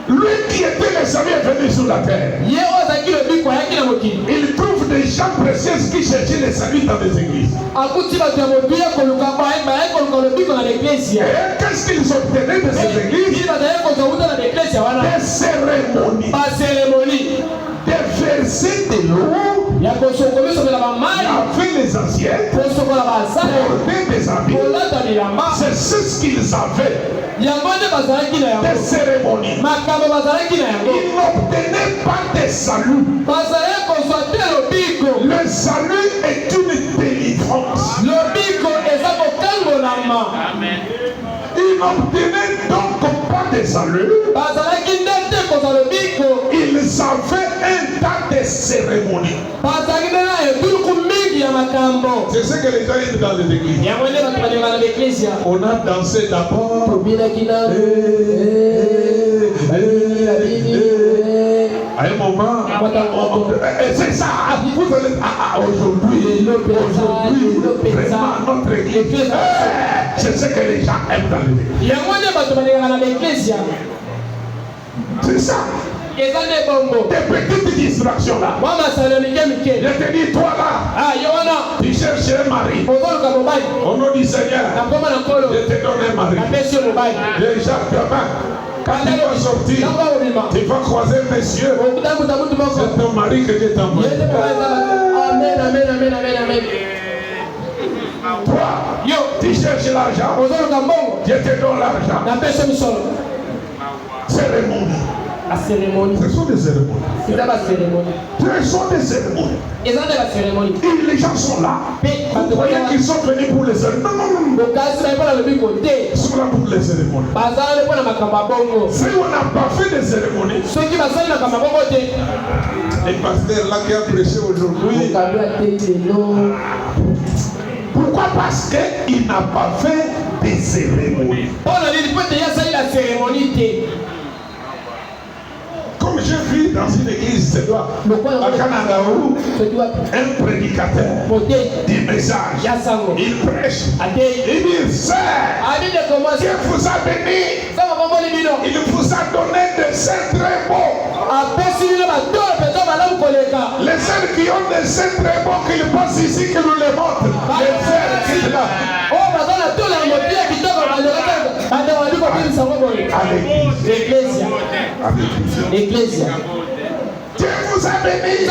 Lui qui était le salut est venu sur la terre. Il trouve des gens précieux qui cherchaient le salut dans les églises. Et qu'est-ce qu'ils obtenaient de ces églises? Des cérémonies. Des versets de l'eau. Avec les anciens. Porter des habits. C'est ce qu'ils avaient. Des cérémonies. Ils n'obtenaient pas de salut. Le salut est une délivrance. Amen. Ils n'obtenaient donc pas de salut. Ils avaient un tas de cérémonies. C'est ce que les gens disent dans les églises. On a dansé d'abord. À un moment, c'est ça. Vous allez aujourd'hui, vraiment notre église. C'est ce que les gens aiment dans l'église. C'est ça. Des petites distractions là. Je te dis, toi là, tu cherches un mari. Au nom du Seigneur, je te donne un mari. Déjà, demain, quand tu vas sortir, tu vas croiser monsieur. C'est ton mari que Dieu t'a envoyé. Toi, tu cherches l'argent. Je te donne l'argent. Cérémonie. La cérémonie. Ce sont des cérémonies. C'est la cérémonie. Ce sont des cérémonies. Et ça, c'est la cérémonie. Et les gens sont là. Vous croyez qu'ils sont venus pour les cérémonies? Non, non, non. Ils sont là pour les cérémonies. Si on n'a pas fait des cérémonies, les pasteurs là qui a prêché aujourd'hui, pourquoi? Parce qu'il n'a pas fait des cérémonies. Comme j'ai vu dans une église, c'est toi, à Kanagaou, un prédicateur du message, il prêche, il dit, Sœur, Dieu vous a béni, il vous a donné des seins très beaux. Les sœurs qui ont des seins très beaux, qu'ils passent ici, que nous les montrent. Les sœurs qui sont là. L'Église. Dieu vous a béni. Il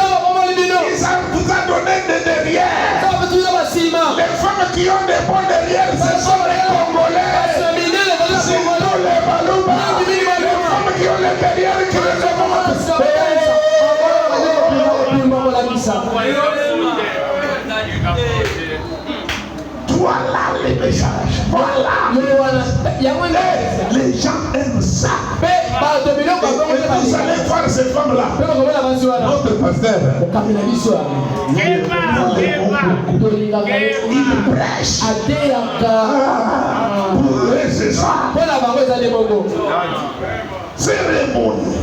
vous a donné des derrières. Les femmes qui ont des bons derrières, ce sont les Congolais. Surtout les Balouba. Les femmes qui ont les derrières qui les Voilà les messages. Voilà. Les gens aiment ça. Et vous allez voir ces femmes-là. Notre pasteur, il prêche. Pour eux, c'est ça. Cérémonie.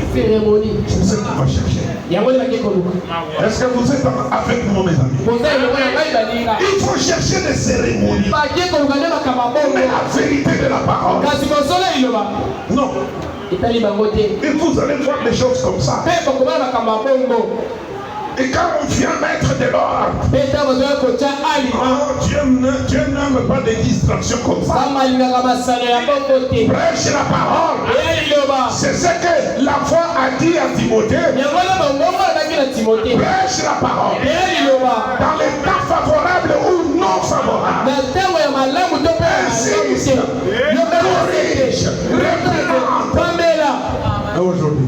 C'est ce qu'on va chercher. Est-ce que vous êtes avec moi, mes amis? Il faut chercher des cérémonies. Mais la vérité de la parole. Non. Et vous allez voir des choses comme ça. Et quand on vient mettre de l'ordre, Dieu n'aime pas des distractions comme ça. Prêche la parole. C'est ce que la foi a dit à Timothée. Prêche la parole. Dans les temps favorables ou non favorables. Insiste. Corrige. Représente. Aujourd'hui,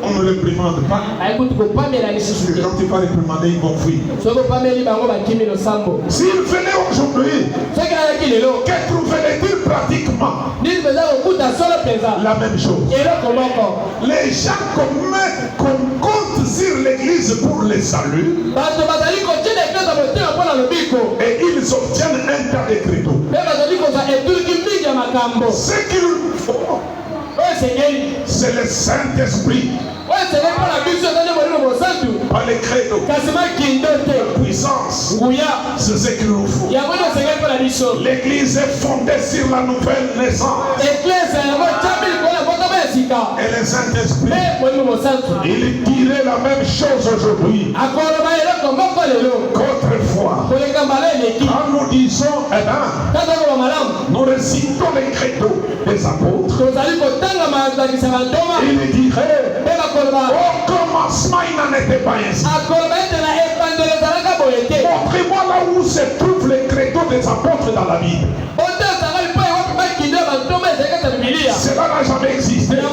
on ne réprimande pas. Quand tu vas réprimander, ils vont fuir. S'ils venaient aujourd'hui, que trouverait-il pratiquement? La même chose. Les gens qu'on compte sur l'église pour les saluts, et ils obtiennent un tas d'écriteaux. Ce qu'il faut, c'est le Saint-Esprit. pas les credos. La puissance, c'est ce qu'il nous faut. L'église est fondée sur la nouvelle naissance. Et le Saint-Esprit, il dirait la même chose aujourd'hui qu'autrefois. Quand nous disons, nous récitons les credos des apôtres, il dirait, au commencement, il n'en était pas ainsi. Montrez-moi là où se trouvent les credos des apôtres dans la Bible. Cela n'a jamais existé dans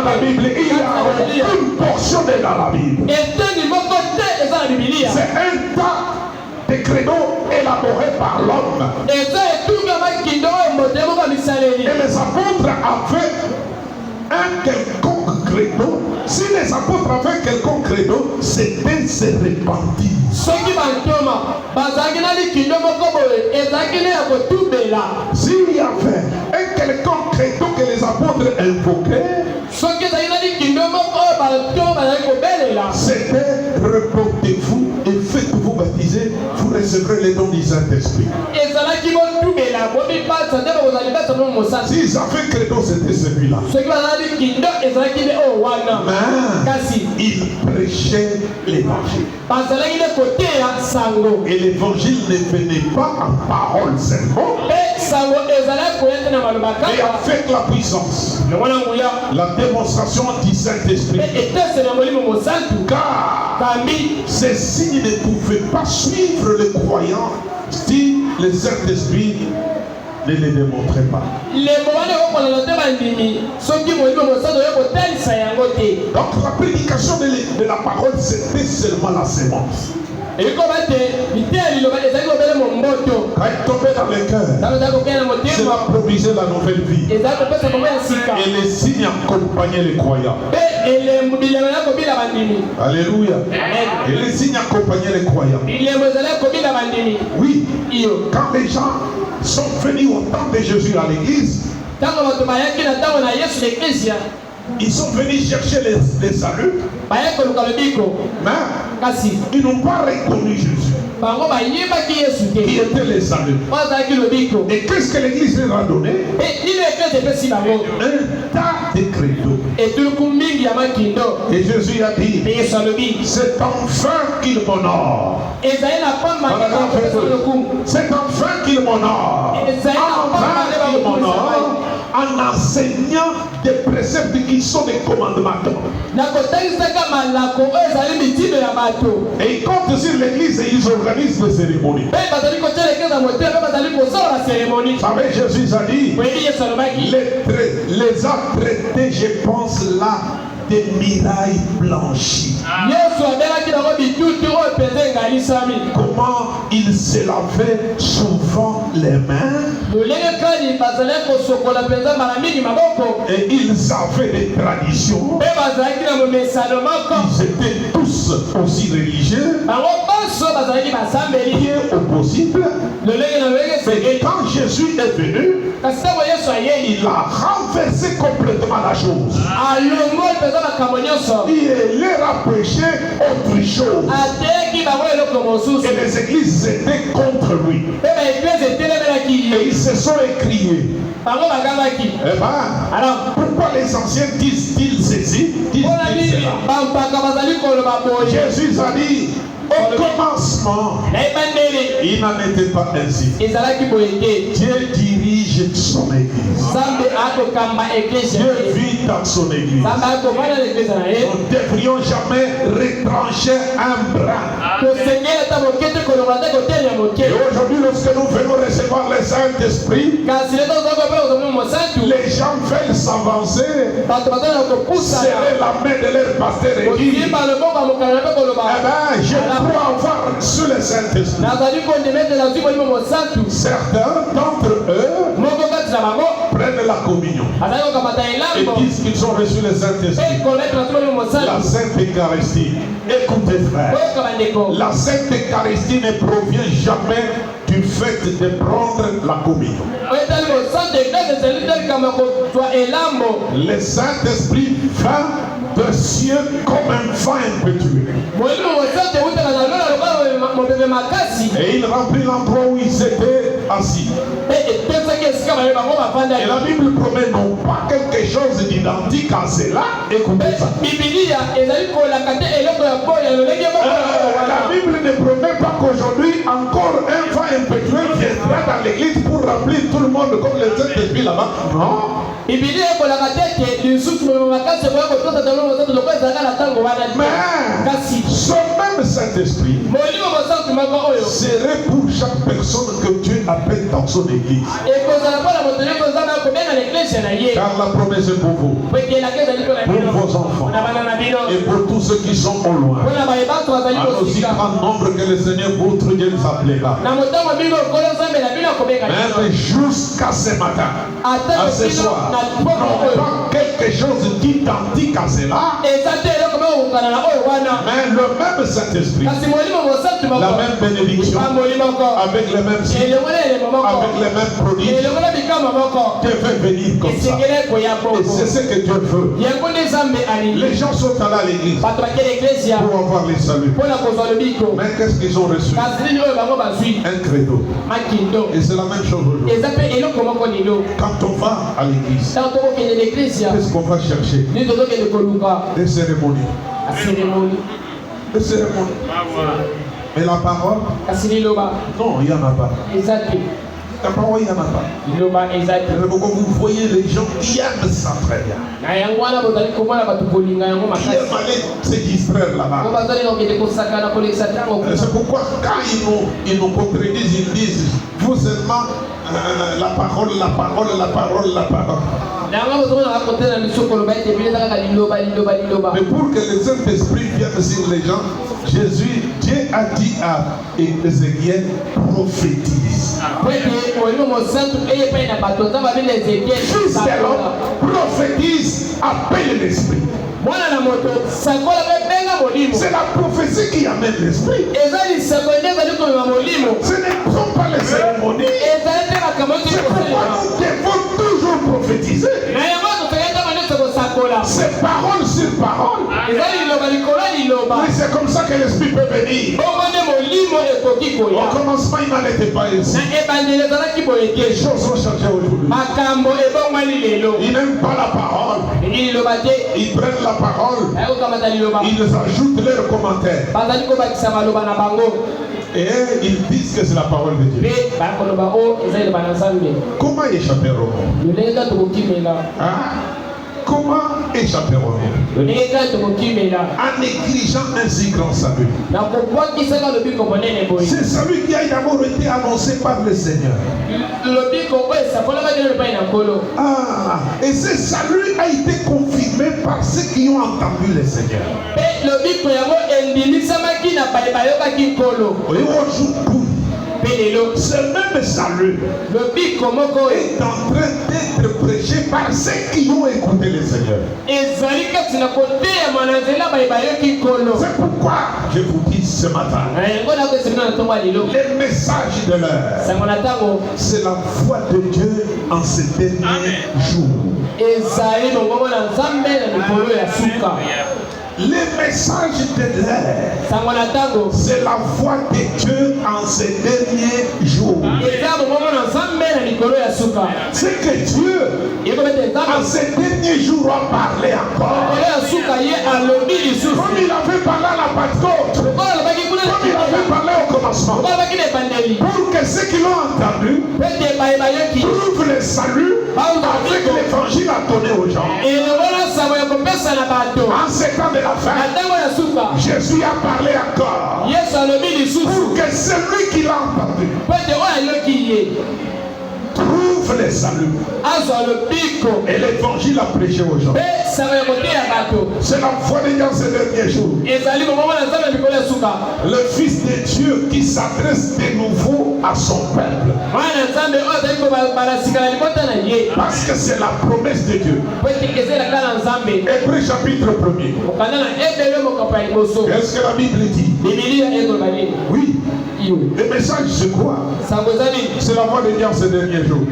la Bible. Il y a une portion de dans la Bible. C'est un tas de credos élaborés par l'homme. Et les apôtres avaient un quelconque credo. Si les apôtres avaient quelconque credo, c'était se repentir. S'il y avait un quelconque credo que les apôtres invoquaient, c'était repentez-vous et faites-vous baptiser, vous recevrez les dons du Saint-Esprit. S'ils avaient credo, c'était celui-là. Mais ils prêchaient l'évangile. Et l'évangile ne venait pas en parole seulement, mais avec la puissance, la démonstration du Saint-Esprit. Car ces signes ne pouvaient pas suivre les croyants si le Saint-Esprit ne les démontrait pas. Donc la prédication de la parole, c'était seulement la sémence. Quand il tombait dans le cœur, cela produisait la nouvelle vie. Et les signes accompagnaient les croyants. Alléluia. Et les signes accompagnaient les croyants. Oui. Quand les gens sont venus au temps de Jésus à l'église, ils sont venus chercher les saluts, mais ils n'ont pas reconnu Jésus qui était les saluts. Et qu'est-ce que l'église leur a donné? Un tas de credos. Et Jésus a dit, c'est enfin qu'il m'honore. C'est enfin qu'il m'honore. Enfin qu'il m'honore en enseignant des préceptes qui sont des commandements. Et ils comptent sur l'église et ils organisent des cérémonies. Vous savez, Jésus a dit, les a traités, je pense là, des mirailles blanchies. Comment il se lavait souvent les mains. Et ils avaient des traditions. Ils étaient tous aussi religieux. Qui est au possible. Et quand Jésus est venu, il a renversé complètement la chose. Il leur a prêché autre chose. Et les églises étaient contre lui. Et ils se sont écriés. Eh ben, pourquoi les anciens disent-ils ceci? Disent-ils cela? Jésus a dit, au commencement, il n'en était pas ainsi. Dieu dirige son église. Dieu vit dans son église. Nous ne devrions jamais retrancher un bras. Et aujourd'hui, lorsque nous venons recevoir le Saint-Esprit, les gens veulent s'avancer, serrer la main de leur pasteur et dire, eh ben, je crois avoir reçu le Saint-Esprit. Certains d'entre eux prennent la communion et disent qu'ils ont reçu le Saint-Esprit. La Sainte Eucharistie. Écoutez frère, la Sainte Eucharistie ne provient jamais du fait de prendre la communion. Le Saint-Esprit va de cieux comme un vent impétueux. Et il remplit l'endroit où ils étaient assis. Et la Bible promet non pas quelque chose d'identique à cela. Écoutez ça. La Bible ne promet pas qu'aujourd'hui encore un vent impétueux viendra dans l'église pour remplir tout le monde comme le Saint-Esprit là-bas. Non. Mais ce même Saint-Esprit serait pour chaque personne que Dieu appelle dans son église. Car la promesse est pour vous, pour vos enfants et pour tous ceux qui sont au loin. En aussi grand nombre que le Seigneur votre Dieu nous appellera. Même jusqu'à ce matin, à ce soir, non pas quelque chose d'identique à cela, mais le même Saint-Esprit, la même bénédiction, avec les mêmes signes, avec les mêmes prodiges, Dieu veut venir comme ça. Et c'est ce que Dieu veut. Les gens sont allés à l'église pour avoir les saluts. Mais qu'est-ce qu'ils ont reçu? Un credo. Et c'est la même chose aujourd'hui. Quand on va à l'église, qu'est-ce qu'on va chercher? Des cérémonies. Des cérémonies. Mais la parole? Non, il n'y en a pas. La parole, il n'y en a pas. Vous voyez les gens qui aiment ça très bien. Qui aiment aller se distraire là-bas. C'est pourquoi quand ils nous contredisent, ils disent vous seulement la parole. Mais pour que le Saint-Esprit vienne sur les gens, Dieu a dit à Ézéchiel, prophétise. Fils de l'homme, prophétise, appelle l'esprit. C'est la prophétie qui amène l'esprit. Ce ne sont pas les cérémonies. C'est pourquoi nous devons toujours prophétiser. C'est parole sur parole. Oui, c'est comme ça que l'esprit peut venir. Au commencement, il n'en était pas ainsi. Les choses ont changé aujourd'hui. Ils n'aiment pas la parole. Ils prennent la parole. Ils ajoutent leurs commentaires. Et ils disent que c'est la parole de Dieu. Comment échapperons-nous? Comment échapperons-nous? En négligeant un si grand salut. C'est celui qui a d'abord été annoncé par le Seigneur. Et ce salut a été confirmé par ceux qui ont entendu le Seigneur. Ce même salut est en train d'être prêché par ceux qui ont écouté le Seigneur. C'est pourquoi je vous dis ce matin, le message de l'heure, c'est la voix de Dieu en ces derniers jours. Le message de l'heure, c'est la voix de Dieu en ces derniers jours. C'est que Dieu, en ces derniers jours, a parlé encore. Comme il avait parlé à la Pentecôte, comme il avait parlé au commencement, pour que ceux qui l'ont entendu trouvent le salut avec l'évangile à donner aux gens. En ces temps de la fin, Jésus a parlé encore pour que celui qui l'a entendu trouve le salut. Et l'évangile a prêché aux gens. C'est la foi des gens ces derniers jours. Le Fils de Dieu qui s'adresse de nouveau à son peuple. Parce que c'est la promesse de Dieu. Hébreux chapitre 1er. Qu'est-ce que la Bible dit? Oui. Le message c'est quoi? C'est la voix de Dieu en ces derniers jours.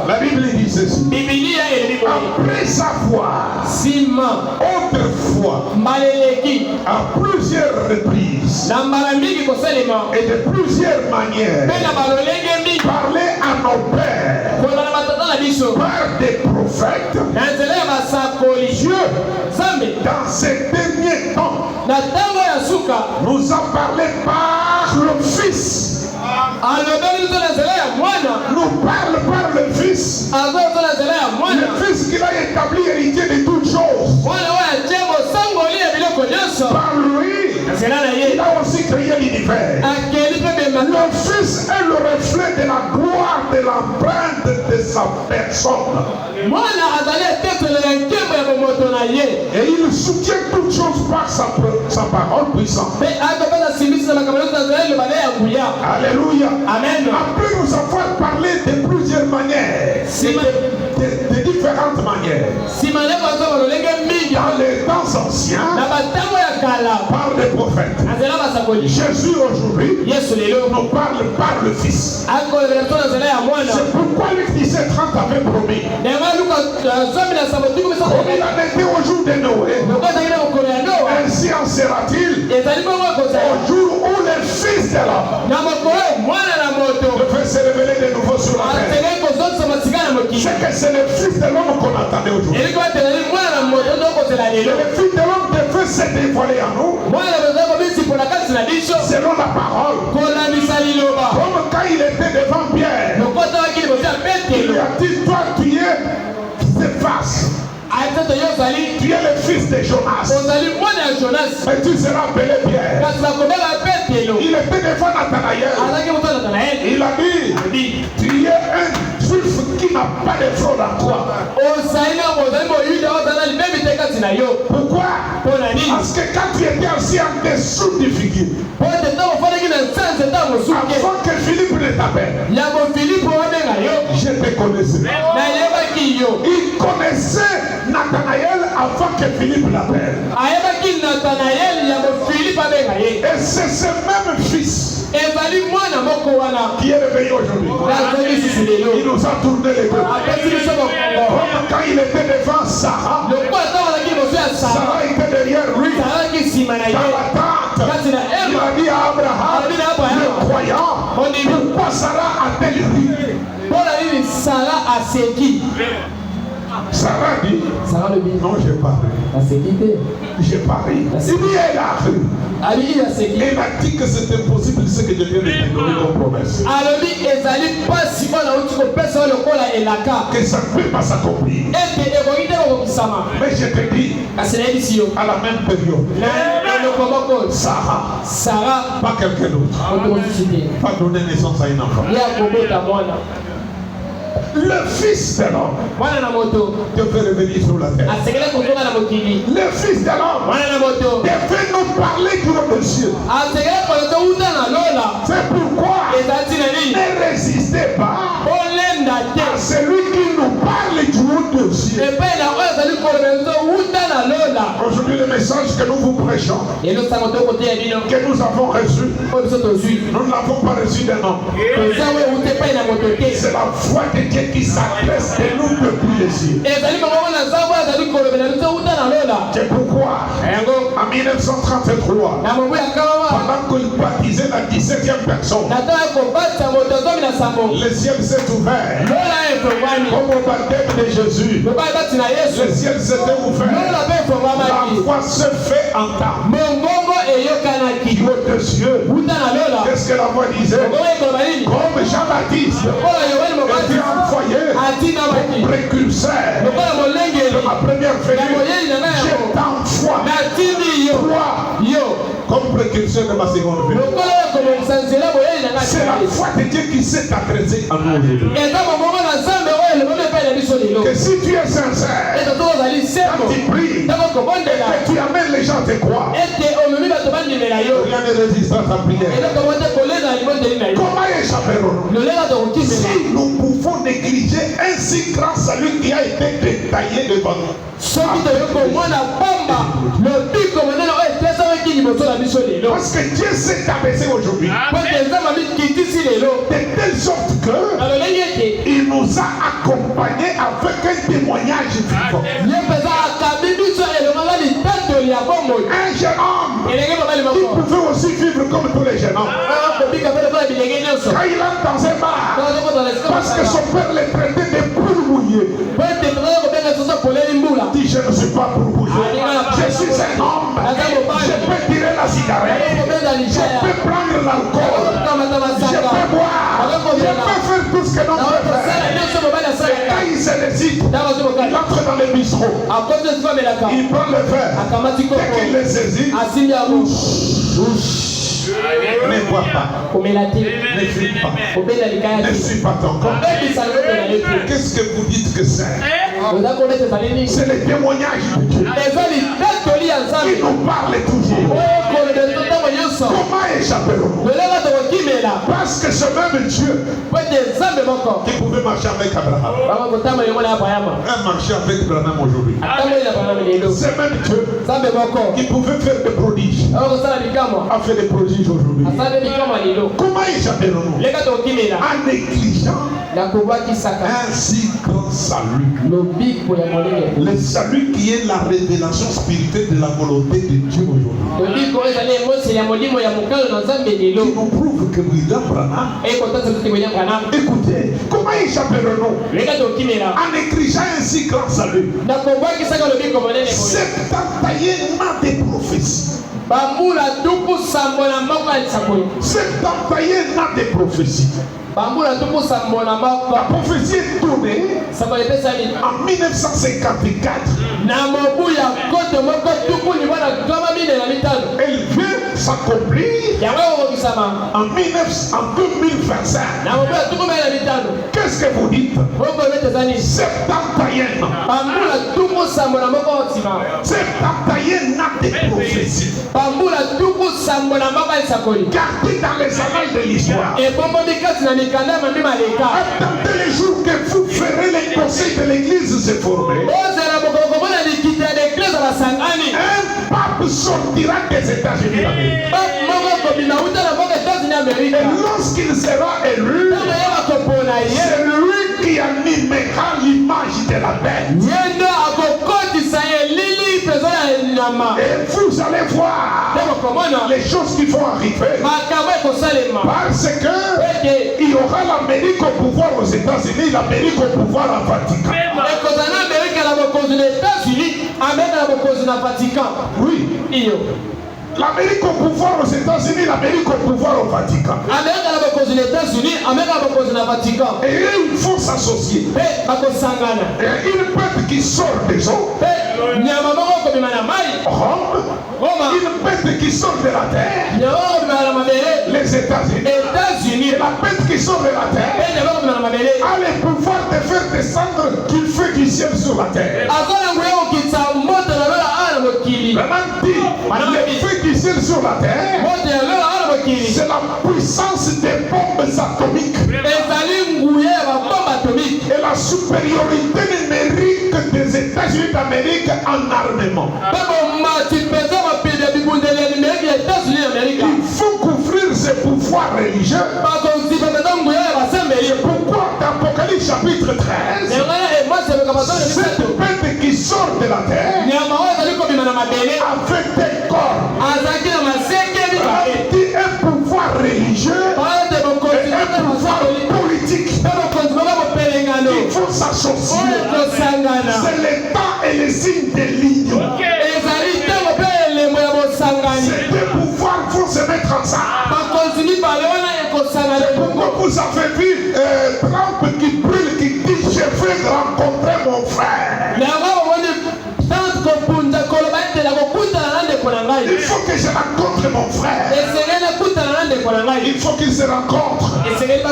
La Bible dit ceci. Après savoir autrefois à plusieurs reprises et de plusieurs manières parler à nos pères par des prophètes, Dieu dans ces derniers temps nous a parlé par le Fils. Nous parle par le Fils. Le Fils qu'il a établi héritier de toutes choses. Par lui, il a aussi créé l'univers. Le Fils est le reflet de la gloire de l'empreinte de sa personne. Et il soutient toutes choses par sa parole puissante. Alléluia. Amen. Après nous avoir parlé de plusieurs manières, de différentes manières, dans les temps anciens, par les prophètes, Jésus aujourd'hui nous parle par le Fils. C'est pourquoi Luc 17:30 avait promis. Comme il en était au jour de Noé, ainsi en sera-t-il au jour où le Fils de l'homme devait se révéler de nouveau sur la terre. C'est que c'est le Fils de l'homme qu'on attendait aujourd'hui. Le Fils de l'homme devait se dévoiler à nous selon la parole. Comme quand il était devant Pierre, il lui a dit, toi tu es Céphas. Tu es le fils de Jonas. Mais tu seras appelé Pierre. Il était devant Nathanaël. Il a dit, tu es un juif qui n'a pas de fraude en toi. Pourquoi? Parce que quand tu étais assis en dessous du figuier, avant que Philippe ne t'appelle, je te connaissais. Il connaissait Nathanaël avant que Philippe l'appelle. Et c'est ce même fils qui est réveillé aujourd'hui. Il nous a tourné les deux. Quand il était devant Sarah, Sarah était derrière lui. Dans la tente, il a dit à Abraham, le croyant, pourquoi Sarah a-t-elle ri? Sarah dit, non, j'ai pas ri. J'ai pas ri. Il dit, elle a ri. Elle a dit que c'était possible ce que je viens de te donner comme promesse. Que ça ne peut pas s'accomplir. Mais je te dis, à la même période, Sarah, pas quelqu'un d'autre, pas donner naissance à un enfant. Le Fils de l'homme devait revenir sur la terre. Le Fils de l'homme devait nous parler du royaume des cieux. C'est pourquoi ne résistez pas à celui qui nous parle du royaume des cieux. Aujourd'hui, le message que nous vous prêchons, que nous avons reçu, nous ne l'avons pas reçu d'un homme. C'est la voix de Dieu qui s'adresse de nous depuis les cieux. C'est pourquoi en 1933, pendant qu'il baptisait la 17e personne, le ciel s'est ouvert. Comme au baptême de Jésus, le ciel s'était ouvert. La voix se fait entendre du haut des cieux. Qu'est-ce que la voix disait? Comme Jean-Baptiste était envoyé comme précurseur de ma première venue, je t'envoie toi comme précurseur de ma seconde venue. C'est la foi de Dieu qui s'est adressée à nous aujourd'hui. Que si tu es sincère, quand tu pries, et que tu amènes les gens à te croire, rien ne résiste à ta prière. Comment échapperons-nous si nous pouvons négliger un si grand salut qui a été détaillé devant nous? Parce que Dieu s'est abaissé aujourd'hui. De telle sorte que il nous a accompagnés avec un témoignage vivant. Un jeune homme qui pouvait aussi vivre comme tous les jeunes hommes. Quand il entre dans un bar, parce que son père les traitait de poules mouillées. Il dit, je ne suis pas pour bouger. Je suis un homme. Je peux tirer la cigarette. Je peux prendre l'alcool. Je peux boire. Je peux faire tout ce que l'on peut faire. Et quand il se décide, il entre dans le bistrot. Il prend le verre. Dès qu'il le saisit, ne bois pas, ne fume pas, ne suis pas ton corps. Qu'est-ce que vous dites que c'est? C'est le témoignage de Dieu. Il nous parle toujours. Comment échapperons-nous? Parce que ce même Dieu qui pouvait marcher avec Abraham a marché avec Abraham aujourd'hui. Ce même Dieu qui pouvait faire des prodiges a fait des prodiges aujourd'hui. Comment échapperons-nous? En négligeant un si grand salut. Le salut qui est la révélation spirituelle de la volonté de Dieu aujourd'hui. Qui nous prouve que William Branham. Écoutez, comment échapperons-nous en négligeant un si grand salut? C'est entaillé dans des prophéties. C'est entaillé dans des prophéties. La prophétie est tournée en 1954. Elle vient s'accomplir en 2025. Qu'est-ce que vous dites? C'est entaillé. C'est entaillé dans des prophéties. Gardez dans les annales de l'histoire. Attendez les jours que vous ferez les conseils de l'église se former. Un pape sortira des États-Unis d'Amérique. Et lorsqu'il sera élu, c'est lui qui animera l'image de la bête. Et vous allez voir les choses qui vont arriver. Parce que il y aura l'Amérique au pouvoir aux États-Unis, l'Amérique au pouvoir au Vatican. Oui. L'Amérique au pouvoir aux États-Unis, l'Amérique au pouvoir au Vatican. Et ils vont s'associer. Et une bête qui sort des eaux. Rome. Une bête qui sort de la terre. Les États-Unis. Et la bête qui sort de la terre a le pouvoir de faire descendre du feu du ciel sur la terre. Vraiment dit, le feu du ciel sur la terre, c'est la puissance des bombes atomiques. Et la supériorité numérique des États-Unis d'Amérique en armement. Il faut couvrir ces pouvoirs religieux. C'est pourquoi dans Apocalypse chapitre 13, cette bête qui sort de la terre avec des corps, un pouvoir religieux et un pouvoir politique. Il faut s'associer. C'est le temps et le signe de l'union. Ces deux pouvoirs vont se mettre ensemble. Pourquoi vous avez vu Trump qui brûle, qui dit je veux rencontrer mon frère. Il faut que je rencontre mon frère. Il faut qu'ils se rencontrent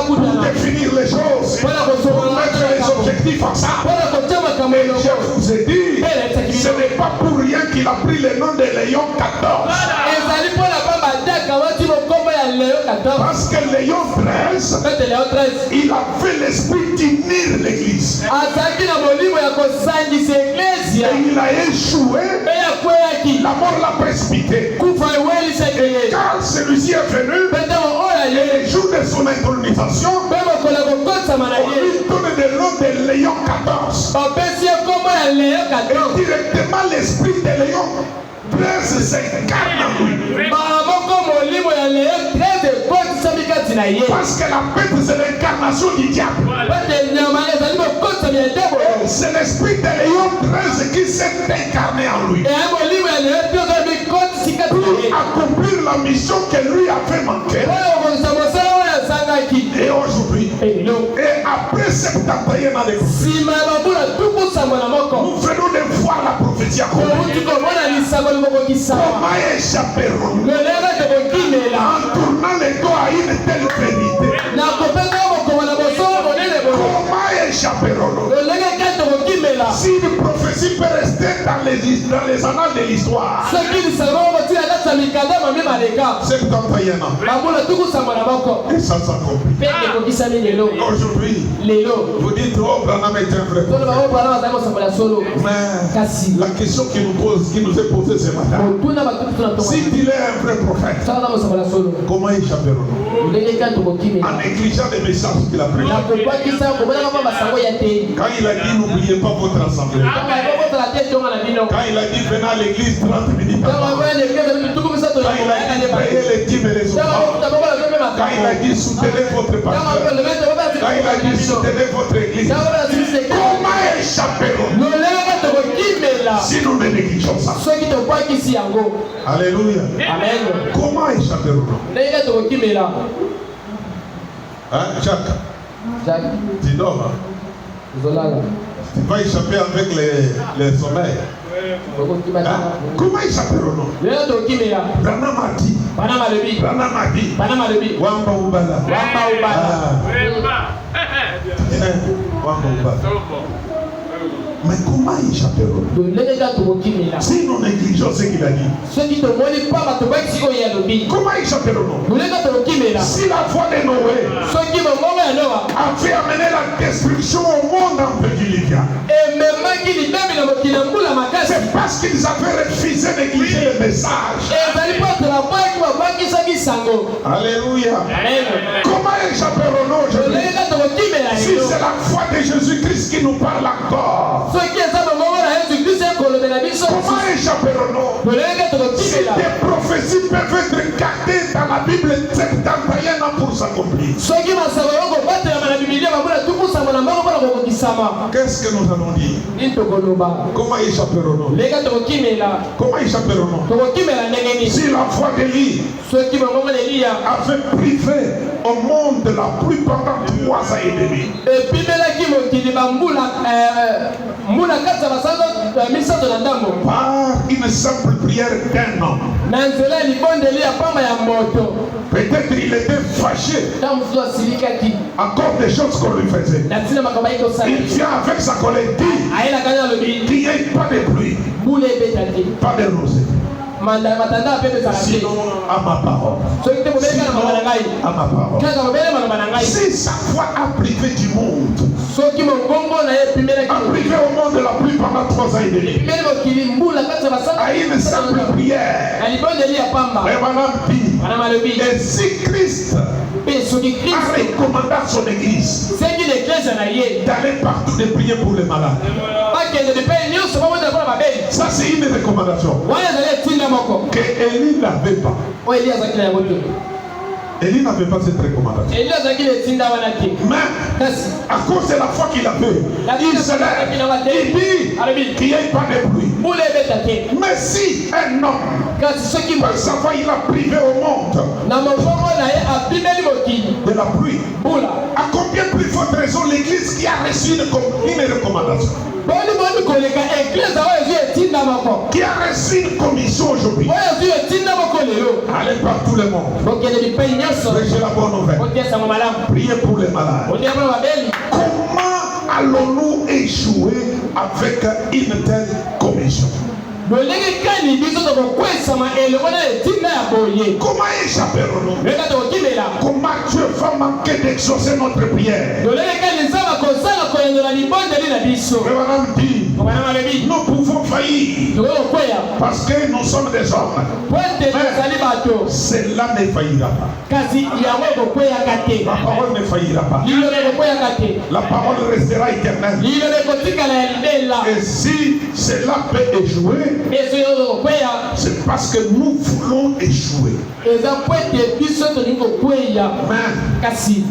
pour définir les choses, pour mettre les objectifs ensemble. Et je vous ai dit, ce n'est pas pour rien qu'il a pris le nom de Léon XIV. Parce que Léon XIII il avait l'esprit d'unir l'église. Et il a échoué. La mort l'a précipité. Et quand celui-ci est venu, le jour de son intronisation, on lui donne le nom de Léon XIV. Et directement l'esprit de Léon s'incarne en lui. Parce que la bête, c'est l'incarnation du diable. C'est l'esprit de Léon XIII qui s'est incarné en lui. Pour accomplir la mission que lui avait manquée. Et aujourd'hui, et après 71 ans de nous venons de voir la prophétie accomplie. Comment échapperons-nous en tournant les dos à une telle vérité? Comment échapperons-nous? Si une prophétie peut rester dans les annales de l'histoire, 71 ans, et ça s'accomplit. Aujourd'hui, vous dites, oh, Branham est un vrai prophète. Mais la question qui nous est posée ce matin, si il est un vrai prophète, comment échapperons-nous en négligeant les messages qu'il a prêchés? Quand il a dit n'oubliez pas votre assemblée, quand il a dit venez à l'église 30 minutes avant, quand il a dit payez les dîmes et les offrandes, quand il a dit soutenez votre pasteur, quand il a dit soutenez votre église, comment échapperons-nous si nous ne négligeons ça? Alléluia. Amen. Comment échapperons-nous? Hein, Jacques, tu dors, hein? Tu vas échapper avec les sommeils. Hein? Comment échapperons-nous? Branham a dit Wamba Ubala. Wamba Ubala. Mais comment échapperons-nous si nous négligeons ce qu'il a dit? Comment échapperons-nous si la foi de Noé a fait amener la destruction au monde en pédiluvian? C'est parce qu'ils avaient refusé de négliger le message. Alléluia. Comment échapperons-nous aujourd'hui si c'est la foi de Jésus-Christ qui nous parle encore? Comment échapperons-nous si des prophéties peuvent être gardées dans la Bible 71 ans pour s'accomplir? Qu'est-ce que nous allons dire? Comment échapperons-nous? Comment échapperons-nous si la foi d'Élie avait privé au monde de la pluie pendant 3 ans et demi? Par une simple prière d'un homme. Peut-être il était fâché à cause des choses qu'on lui faisait. Il vient avec sa colère, dit qu'il n'y ait pas de pluie, pas de rosée. Sinon à ma parole. À ma parole. Si sa foi a privé du monde, a privé au monde de la pluie pendant 3 ans et demi, à une simple prière, et si Christ a recommandé à son église d'aller partout de prier pour les malades, ça c'est une recommandation que Élie n'avait pas. Élie n'avait pas cette recommandation. Mais à cause de la foi qu'il avait, il se lève, il dit qu'il n'y ait pas de pluie. Mais si un homme, par sa foi, il a privé au monde de la pluie, à combien plus forte raison l'église qui a reçu une recommandation, qui a reçu une commission aujourd'hui, allez par tout le monde, prêchez la bonne nouvelle, priez pour les malades. Comment allons-nous échouer avec une telle commission? Comment échapperons-nous? Comment Dieu va manquer d'exaucer notre prière? Madame dit, nous pouvons faillir parce que nous sommes des hommes. Mais cela ne faillira pas. La parole ne faillira pas. La parole restera éternelle. Et si cela peut échouer, c'est parce que nous voulons échouer. Mais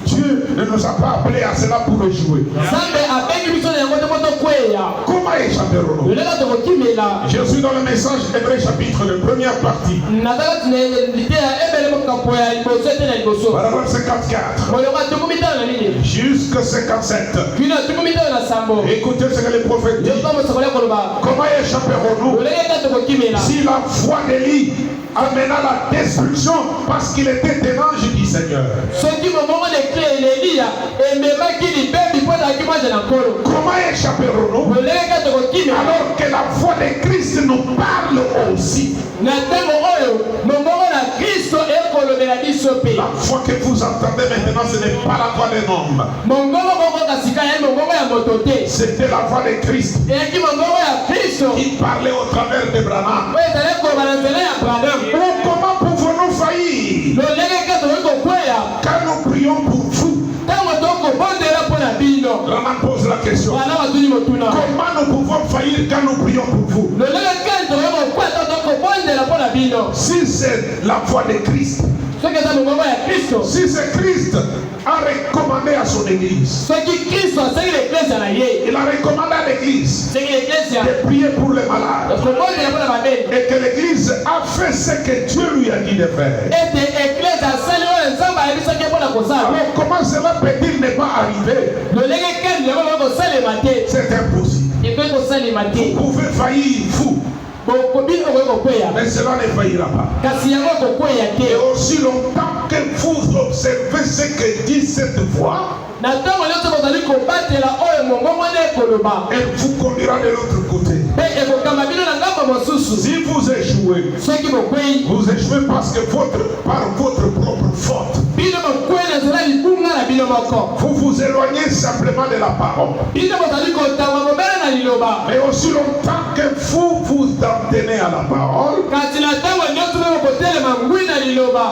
Dieu ne nous a pas appelés à cela pour échouer. Comment échapperons-nous? Je suis dans le message Hébreu chapitre de première partie. Paragraphe 54 jusqu'à 57. Écoutez ce que les prophètes disent. Comment échapperons-nous si la foi d'Élie amena la destruction parce qu'il était un ange du Seigneur? Comment échapperons-nous alors que la voix de Christ nous parle aussi? La voix que vous entendez maintenant, ce n'est pas la voix d'un homme. C'était la voix de Christ qui parlait au travers de Branham. Comment pouvons-nous faillir quand nous prions pour vous? Branham pose la question. Comment nous pouvons faillir quand nous prions pour vous? Si c'est la voix de Christ, si c'est Christ a recommandé à son église, il a recommandé à l'église de prier pour les malades, et que l'église a fait ce que Dieu lui a dit de faire. Alors comment cela peut-il ne pas arriver? C'est impossible. Vous pouvez faillir, vous, mais cela ne faillira pas. Et aussi longtemps que vous observez ce que dit cette voix, elle vous conduira de l'autre côté. Si vous échouez, vous échouez parce que par votre propre faute. Vous vous éloignez simplement de la parole. Mais aussi longtemps que vous vous en tenez à la parole,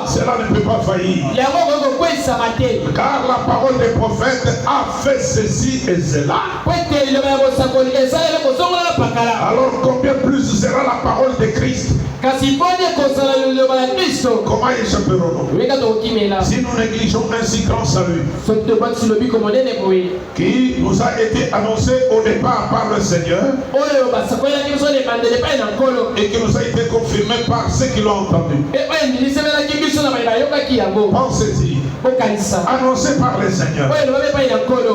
cela ne peut pas faillir. Car la parole des prophètes a fait ceci et cela. Alors combien plus sera la parole de Christ? Comment échapperons-nous si nous négligeons un si grand salut qui nous a été annoncé au départ par le Seigneur et qui nous a été confirmé par ceux qui l'ont entendu? Pensez-y. Annoncé par le Seigneur.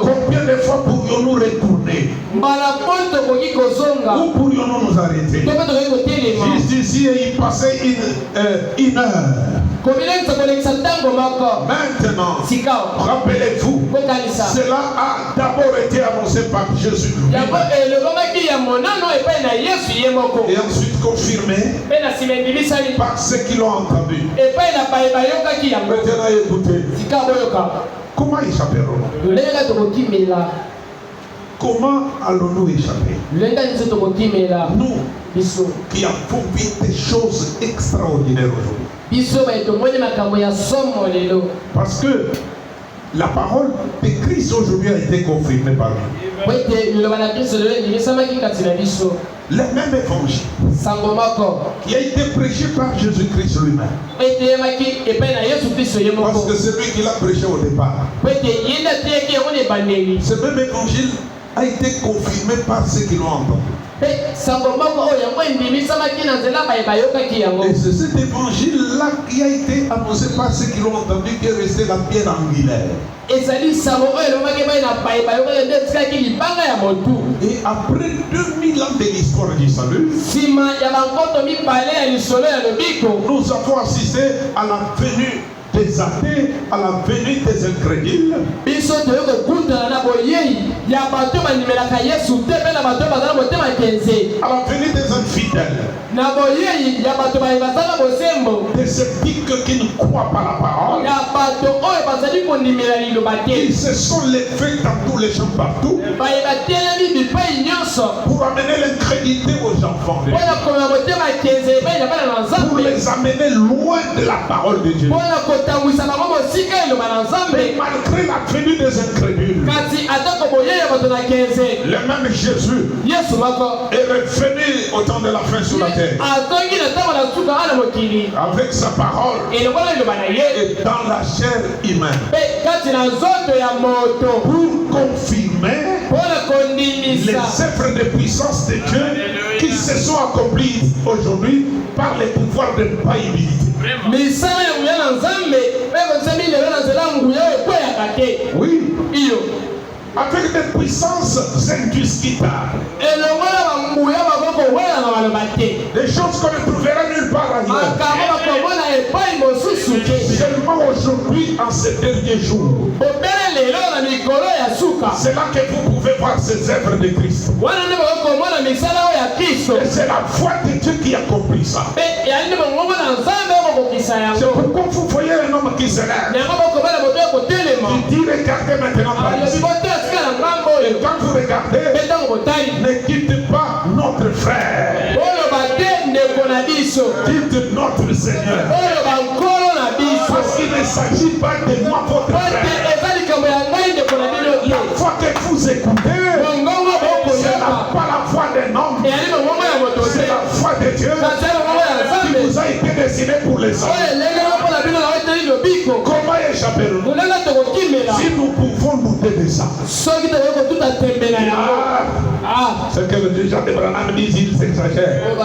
Combien de fois pourrions-nous retourner? Où pourrions-nous nous arrêter? Juste ici et y passer une heure. Maintenant, rappelez-vous, cela a d'abord été annoncé par Jésus et ensuite confirmé par ceux qui l'ont entendu. Maintenant, écoutez. Comment échapperons-nous? Comment allons-nous échapper? Nous qui avons vu des choses extraordinaires aujourd'hui. Parce que la parole de Christ aujourd'hui a été confirmée par nous. Le même évangile qui a été prêché par Jésus-Christ lui-même. Parce que c'est lui qui l'a prêché au départ. Ce même évangile a été confirmé par ceux qui l'ont entendu. Et c'est cet évangile-là qui a été annoncé par ceux qui l'ont entendu qui est resté la pierre angulaire. Et après 2000 ans de l'histoire du salut, nous avons assisté à la venue des athées, à la venue des incrédules. À la venue des infidèles, des sceptiques qui ne croient pas la parole, ils se sont levés dans tous les champs partout pour amener l'incrédulité aux enfants de Dieu, pour les amener loin de la parole de Dieu. Mais malgré la venue des incrédules, le même Jésus est revenu au temps de la fin sur la terre avec sa parole et dans la chair humaine pour confirmer les œuvres de puissance de Dieu qui se sont accomplies aujourd'hui par les pouvoirs de faillibilité. Oui. Avec des puissances indiscutables. Des choses qu'on ne trouvera nulle part ailleurs. Seulement aujourd'hui, en ces derniers jours. C'est là que vous pouvez voir ces œuvres de Christ. Et c'est la foi de Dieu qui accomplit ça. C'est pourquoi vous voyez un homme qui se lève. Il dit regardez maintenant par ici. Et quand vous regardez, ne quittez pas notre frère. Dites notre Seigneur. Parce qu'il ne s'agit pas de moi, votre frère. La foi que vous écoutez, c'est pas la foi d'un homme, c'est la foi de Dieu qui vous a été destinée pour les hommes. Comment échapperons-nous si nous pouvons douter de ça? C'est que les gens de Branham disent, ils s'exagèrent.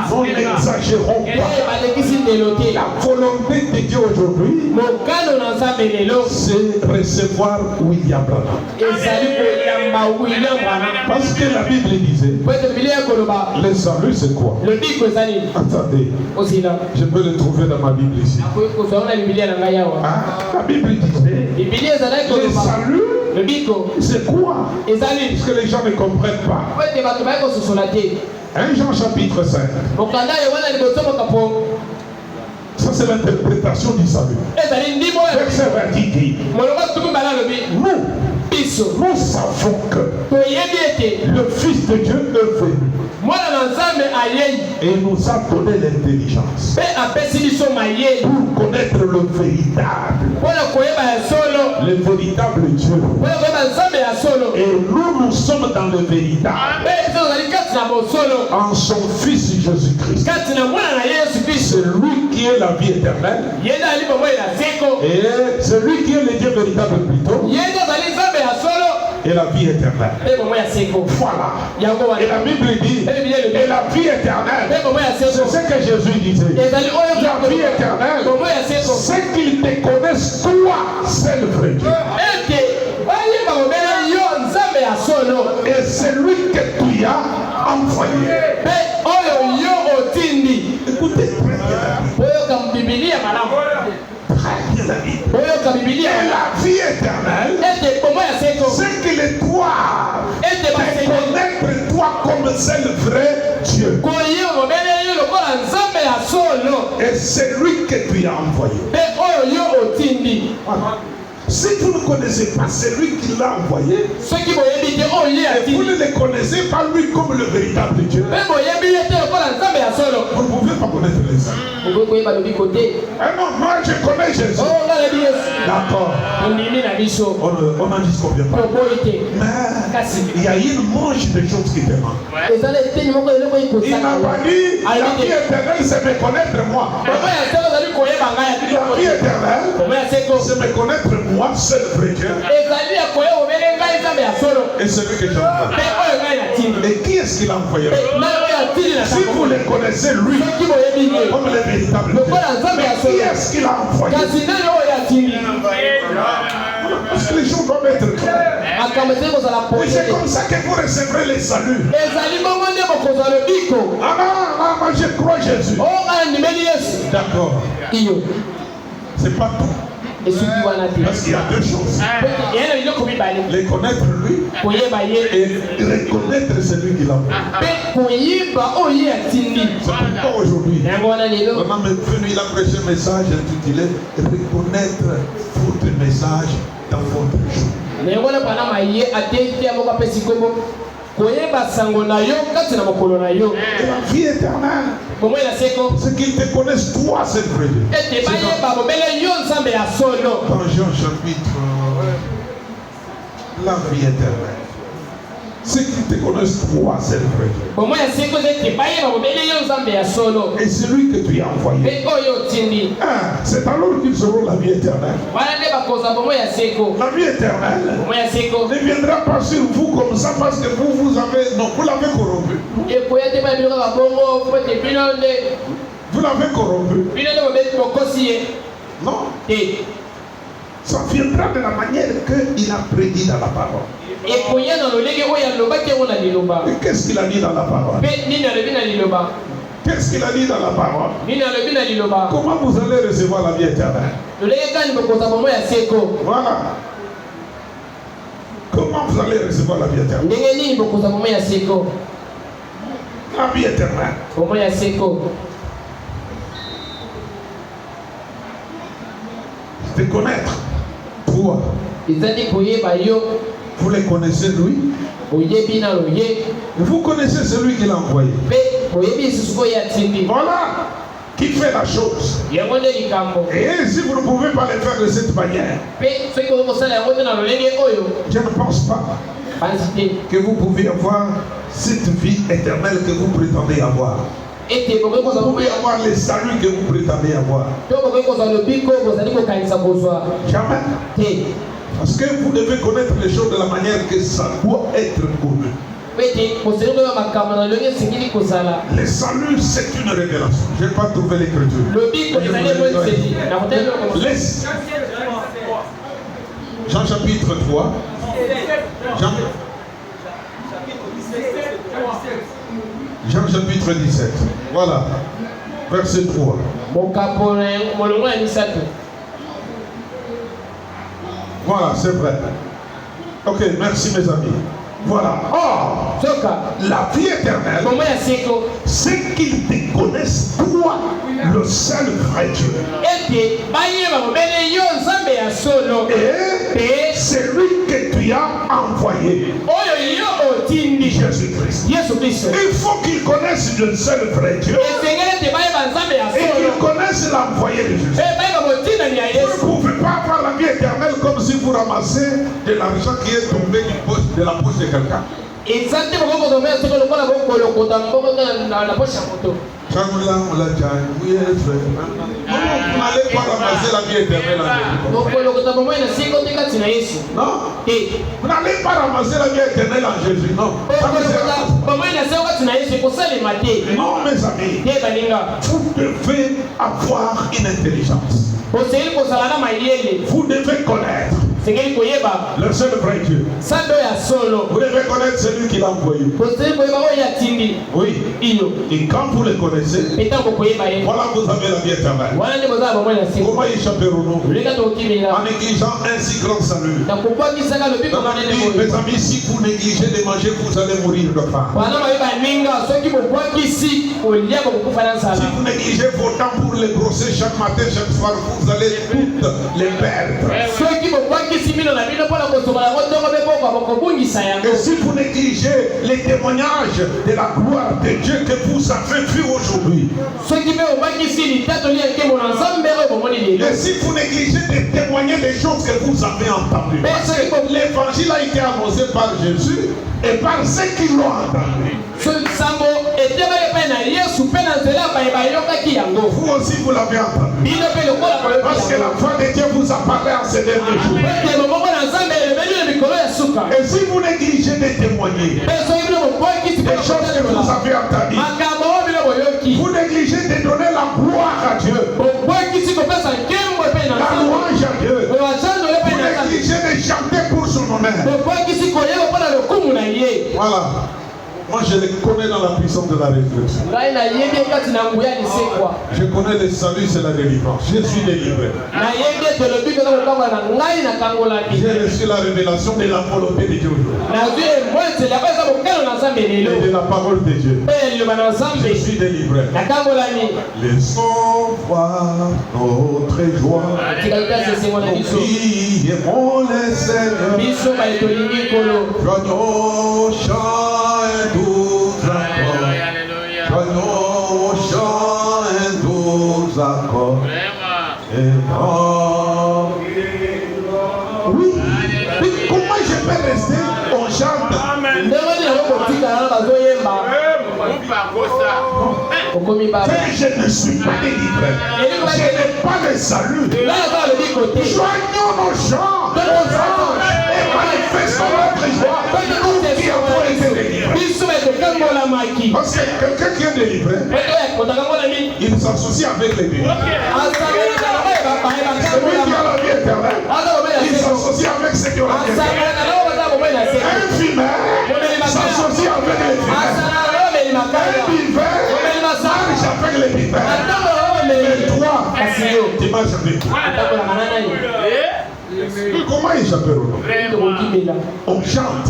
Nous n'exagérons pas. La volonté de Dieu aujourd'hui, c'est recevoir William Branham. Parce que la Bible disait, le salut c'est quoi? Attendez, je peux le trouver dans ma Bible ici. La Bible disait, le salut c'est quoi? Parce que les gens ne comprennent pas. 1 Jean chapitre 5. Ça c'est l'interprétation du salut. Verset 20 dit, nous savons que le Fils de Dieu est venu et nous a donné l'intelligence pour connaître le véritable Dieu. Et nous sommes dans le véritable en son Fils Jésus-Christ. C'est lui qui est la vie éternelle et c'est lui qui est le Dieu véritable plutôt et la vie éternelle. Voilà. Et la Bible dit, et la vie éternelle, c'est ce que Jésus disait. La vie éternelle, c'est qu'ils te connaissent toi, seul vrai Dieu. Et c'est lui que tu as envoyé. Écoutez, et la vie éternelle, c'est qu'ils doivent te connaître toi comme seul vrai Dieu. Et c'est lui que tu as envoyé. Si vous ne connaissez pas celui qui l'a envoyé, et vous ne le connaissez pas lui comme le véritable Dieu, vous ne pouvez pas connaître les hommes. Non, moi je connais Jésus. D'accord. On n'en disconvient pas. Mais il y a une manche de choses qui te manquent. Il n'a pas dit la vie éternelle c'est me connaître moi. La vie éternelle c'est me connaître moi, seul vrai Dieu. Et celui que j'ai envoyé. Et qui est-ce qu'il a envoyé? Si vous le connaissez lui comme le véritable Dieu, mais qui est-ce qu'il a envoyé? Parce que les gens doivent être clairs. Et c'est comme ça que vous recevrez les saluts. Moi je crois Jésus. D'accord. C'est pas tout. Parce qu'il y a deux choses. Les connaître lui et reconnaître celui qui l'a envoyé. C'est pourquoi aujourd'hui, on a venu, il a prêché un message intitulé Reconnaître votre message dans votre jour. Et la vie éternelle, c'est qu'ils te connaissent toi, c'est vrai. Dans Jean chapitre, la vie éternelle, c'est qu'ils te connaissent toi, c'est vrai. Et celui que tu as envoyé, c'est alors qu'ils seront la vie éternelle. La vie éternelle ne viendra pas sur vous comme ça parce que vous avez, non, vous l'avez corrompu. Vous l'avez corrompu. Non. Ça viendra de la manière qu'il a prédit dans la parole. Et qu'est-ce qu'il a dit dans la parole? Qu'est-ce qu'il a dit dans la parole? Comment vous allez recevoir la vie éternelle? Voilà. Comment vous allez recevoir la vie éternelle? La vie éternelle. De connaître toi. Vous les connaissez lui. Vous connaissez celui qui l'a envoyé. Voilà qui fait la chose. Et si vous ne pouvez pas le faire de cette manière, je ne pense pas que vous pouvez avoir cette vie éternelle que vous prétendez avoir. Vous pouvez avoir les saluts que vous prétendez avoir. Jamais. Parce que vous devez connaître les choses de la manière que ça doit être connu. Le salut, c'est une révélation. Je n'ai pas trouvé l'écriture. Laisse. Jean chapitre 3. Jean chapitre 17. Voilà. Verset 3. Voilà, c'est vrai. Ok, merci mes amis. Voilà. Or, la vie éternelle, c'est qu'ils te connaissent, toi, le seul vrai Dieu. Et c'est lui que tu as envoyé. Jésus-Christ. Il faut qu'ils connaissent le seul vrai Dieu. Et qu'ils connaissent l'envoyé de Jésus. Vous ne pouvez pas avoir la vie éternelle comme si vous ramassez de l'argent qui est tombé de la poche de quelqu'un. Vous n'allez pas ramasser la vie éternelle. Non. Vous n'allez pas ramasser la vie éternelle en Jésus. Non. Non, mes amis. Vous devez avoir une intelligence. Vous devez connaître le seul vrai Dieu. Vous devez connaître celui qui l'a envoyé. Oui. Et quand vous le connaissez, voilà, vous avez la vie éternelle. Comment échapperons-nous en négligeant un si grand salut? Mes amis, si vous négligez de manger, vous allez mourir de faim. Si vous négligez vos temps pour les brosser chaque matin, chaque soir, vous allez toutes les perdre. Et si vous négligez les témoignages de la gloire de Dieu que vous avez vu aujourd'hui, et si vous négligez de témoigner des choses que vous avez entendues, parce que l'évangile a été annoncé par Jésus et par ceux qui l'ont entendu. Vous aussi vous l'avez entendu. Parce que la foi de Dieu vous a parlé en ces derniers jours. Et si vous négligez de témoigner des choses que vous avez entendues, vous négligez de donner la gloire à Dieu, la louange à Dieu, vous négligez de chanter pour son honneur. Voilà. Moi je les connais dans la puissance de la résurrection. Je connais le salut, c'est la délivrance. Je suis délivré. J'ai reçu la révélation de la volonté de Dieu et de la parole de Dieu. Je suis délivré. Laissons voir notre joie. Prions le Seigneur. Joignons chants et doux accords. Joignons chants et doux accords. Oui. Mais comment je peux rester? On chante. Je ne suis pas délivré. Je n'ai pas le salut. Joignons nos chants aux anges et manifestons notre joie. Nous qui avons été délivrés. Parce que quelqu'un qui est délivré, il s'associe avec les délivrés. Celui qui a la vie éternelle, il s'associe avec ceux qui ont la vie éternelle. Un fumeur s'associe avec les fumeurs. Un buveur marche avec les buveurs. Mais toi, tu marches avec toi. Comment ils s'appellent? On chante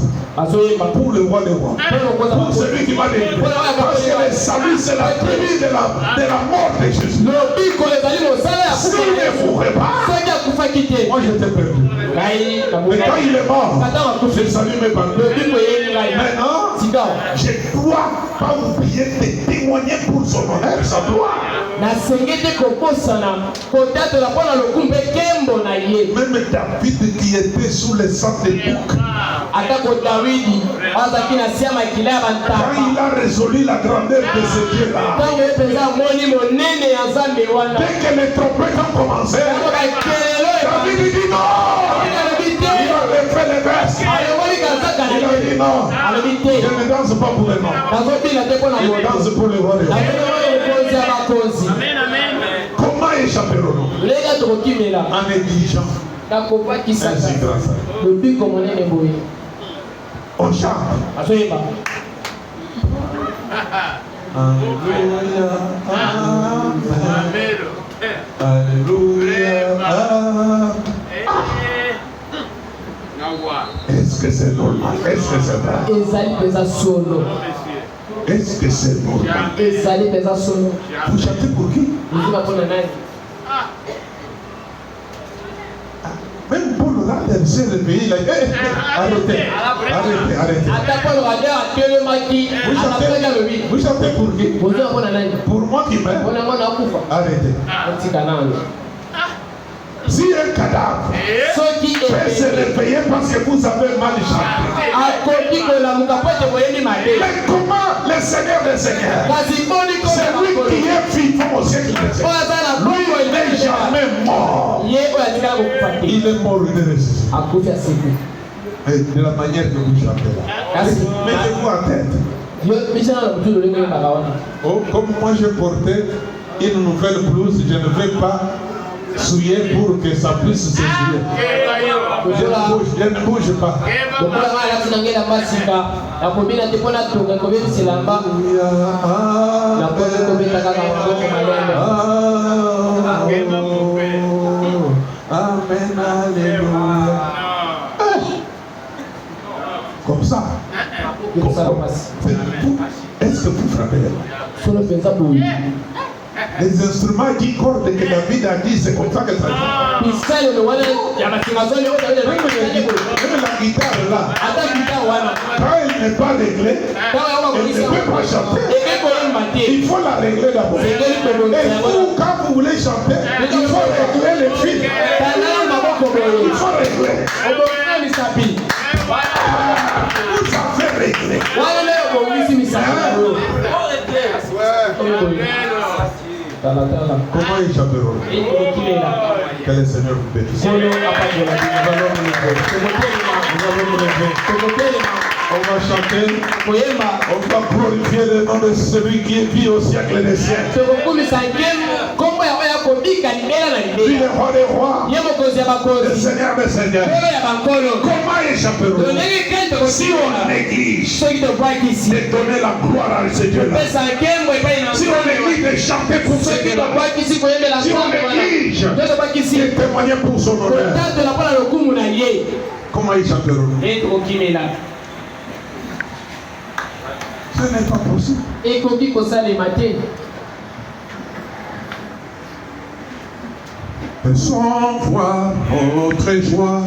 pour le roi des rois, pour celui qui m'a délivré. Parce que le salut, c'est la tribu de la mort de Jésus. S'il ne mourrait pas, moi je t'ai perdu. Mais quand il est mort, je salue mes parents. Maintenant, je dois pas oublier de témoigner pour son honneur, sa gloire. Même David qui était sous les sang des boucs, quand il a résolu la grandeur de ce Dieu-là, dès que les trompettes ont commencé, David dit non. Il a fait les vestes. Il a dit non. Je ne danse pas pour les morts. Je danse pour le roi des rois. Comment échapperons-nous? En négligeant. Ainsi grâce à Dieu. On chante. Alléluia. Alléluia. Est-ce que c'est normal? Est-ce que c'est vrai? Est-ce que c'est normal? Vous chantez pour qui? Même Paul là, elle s'est réveillée, il a dit arrêtez. Vous chantez pour qui? Pour moi qui meurs. Arrêtez. Si un cadavre peut se réveiller parce que vous avez mal chanté, mais comment le Seigneur des Seigneurs, c'est lui qui est vivant au siècle des siècles, lui il n'est jamais mort, il est mort, il est ressuscité. Et de la manière que vous chantez là, mettez-vous en tête. Oh, comme moi j'ai porté une nouvelle blouse, je ne vais pas souiller pour que ça puisse se souiller. Je ne bouge pas. Amen, alléluia. Comme ça. Est-ce que vous frappez les mains? Les instruments qui cordent que David a dit, c'est comme ça que ça joue. Même la guitare là, quand elle n'est pas réglée, elle ne peut pas chanter. Il faut la régler d'abord. Et vous, quand vous voulez chanter, il faut régler les fils. Il faut régler. Vous savez régler. Comment échapperont? Que le Seigneur vous bénisse. On va chanter, on va glorifier le nom de celui qui vit au siècle des siècles. Puis le roi des rois, le Seigneur des seigneurs. Comment échapperons-nous si on néglige de donner la gloire à ce Dieu-là? Si on néglige de chanter pour ce Dieu-là, si on néglige de témoigner pour son honneur, comment échapperons-nous? Ce n'est pas possible. Sans voir notre joie,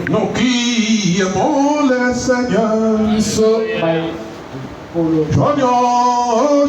nous qui aimons le Seigneur, joignons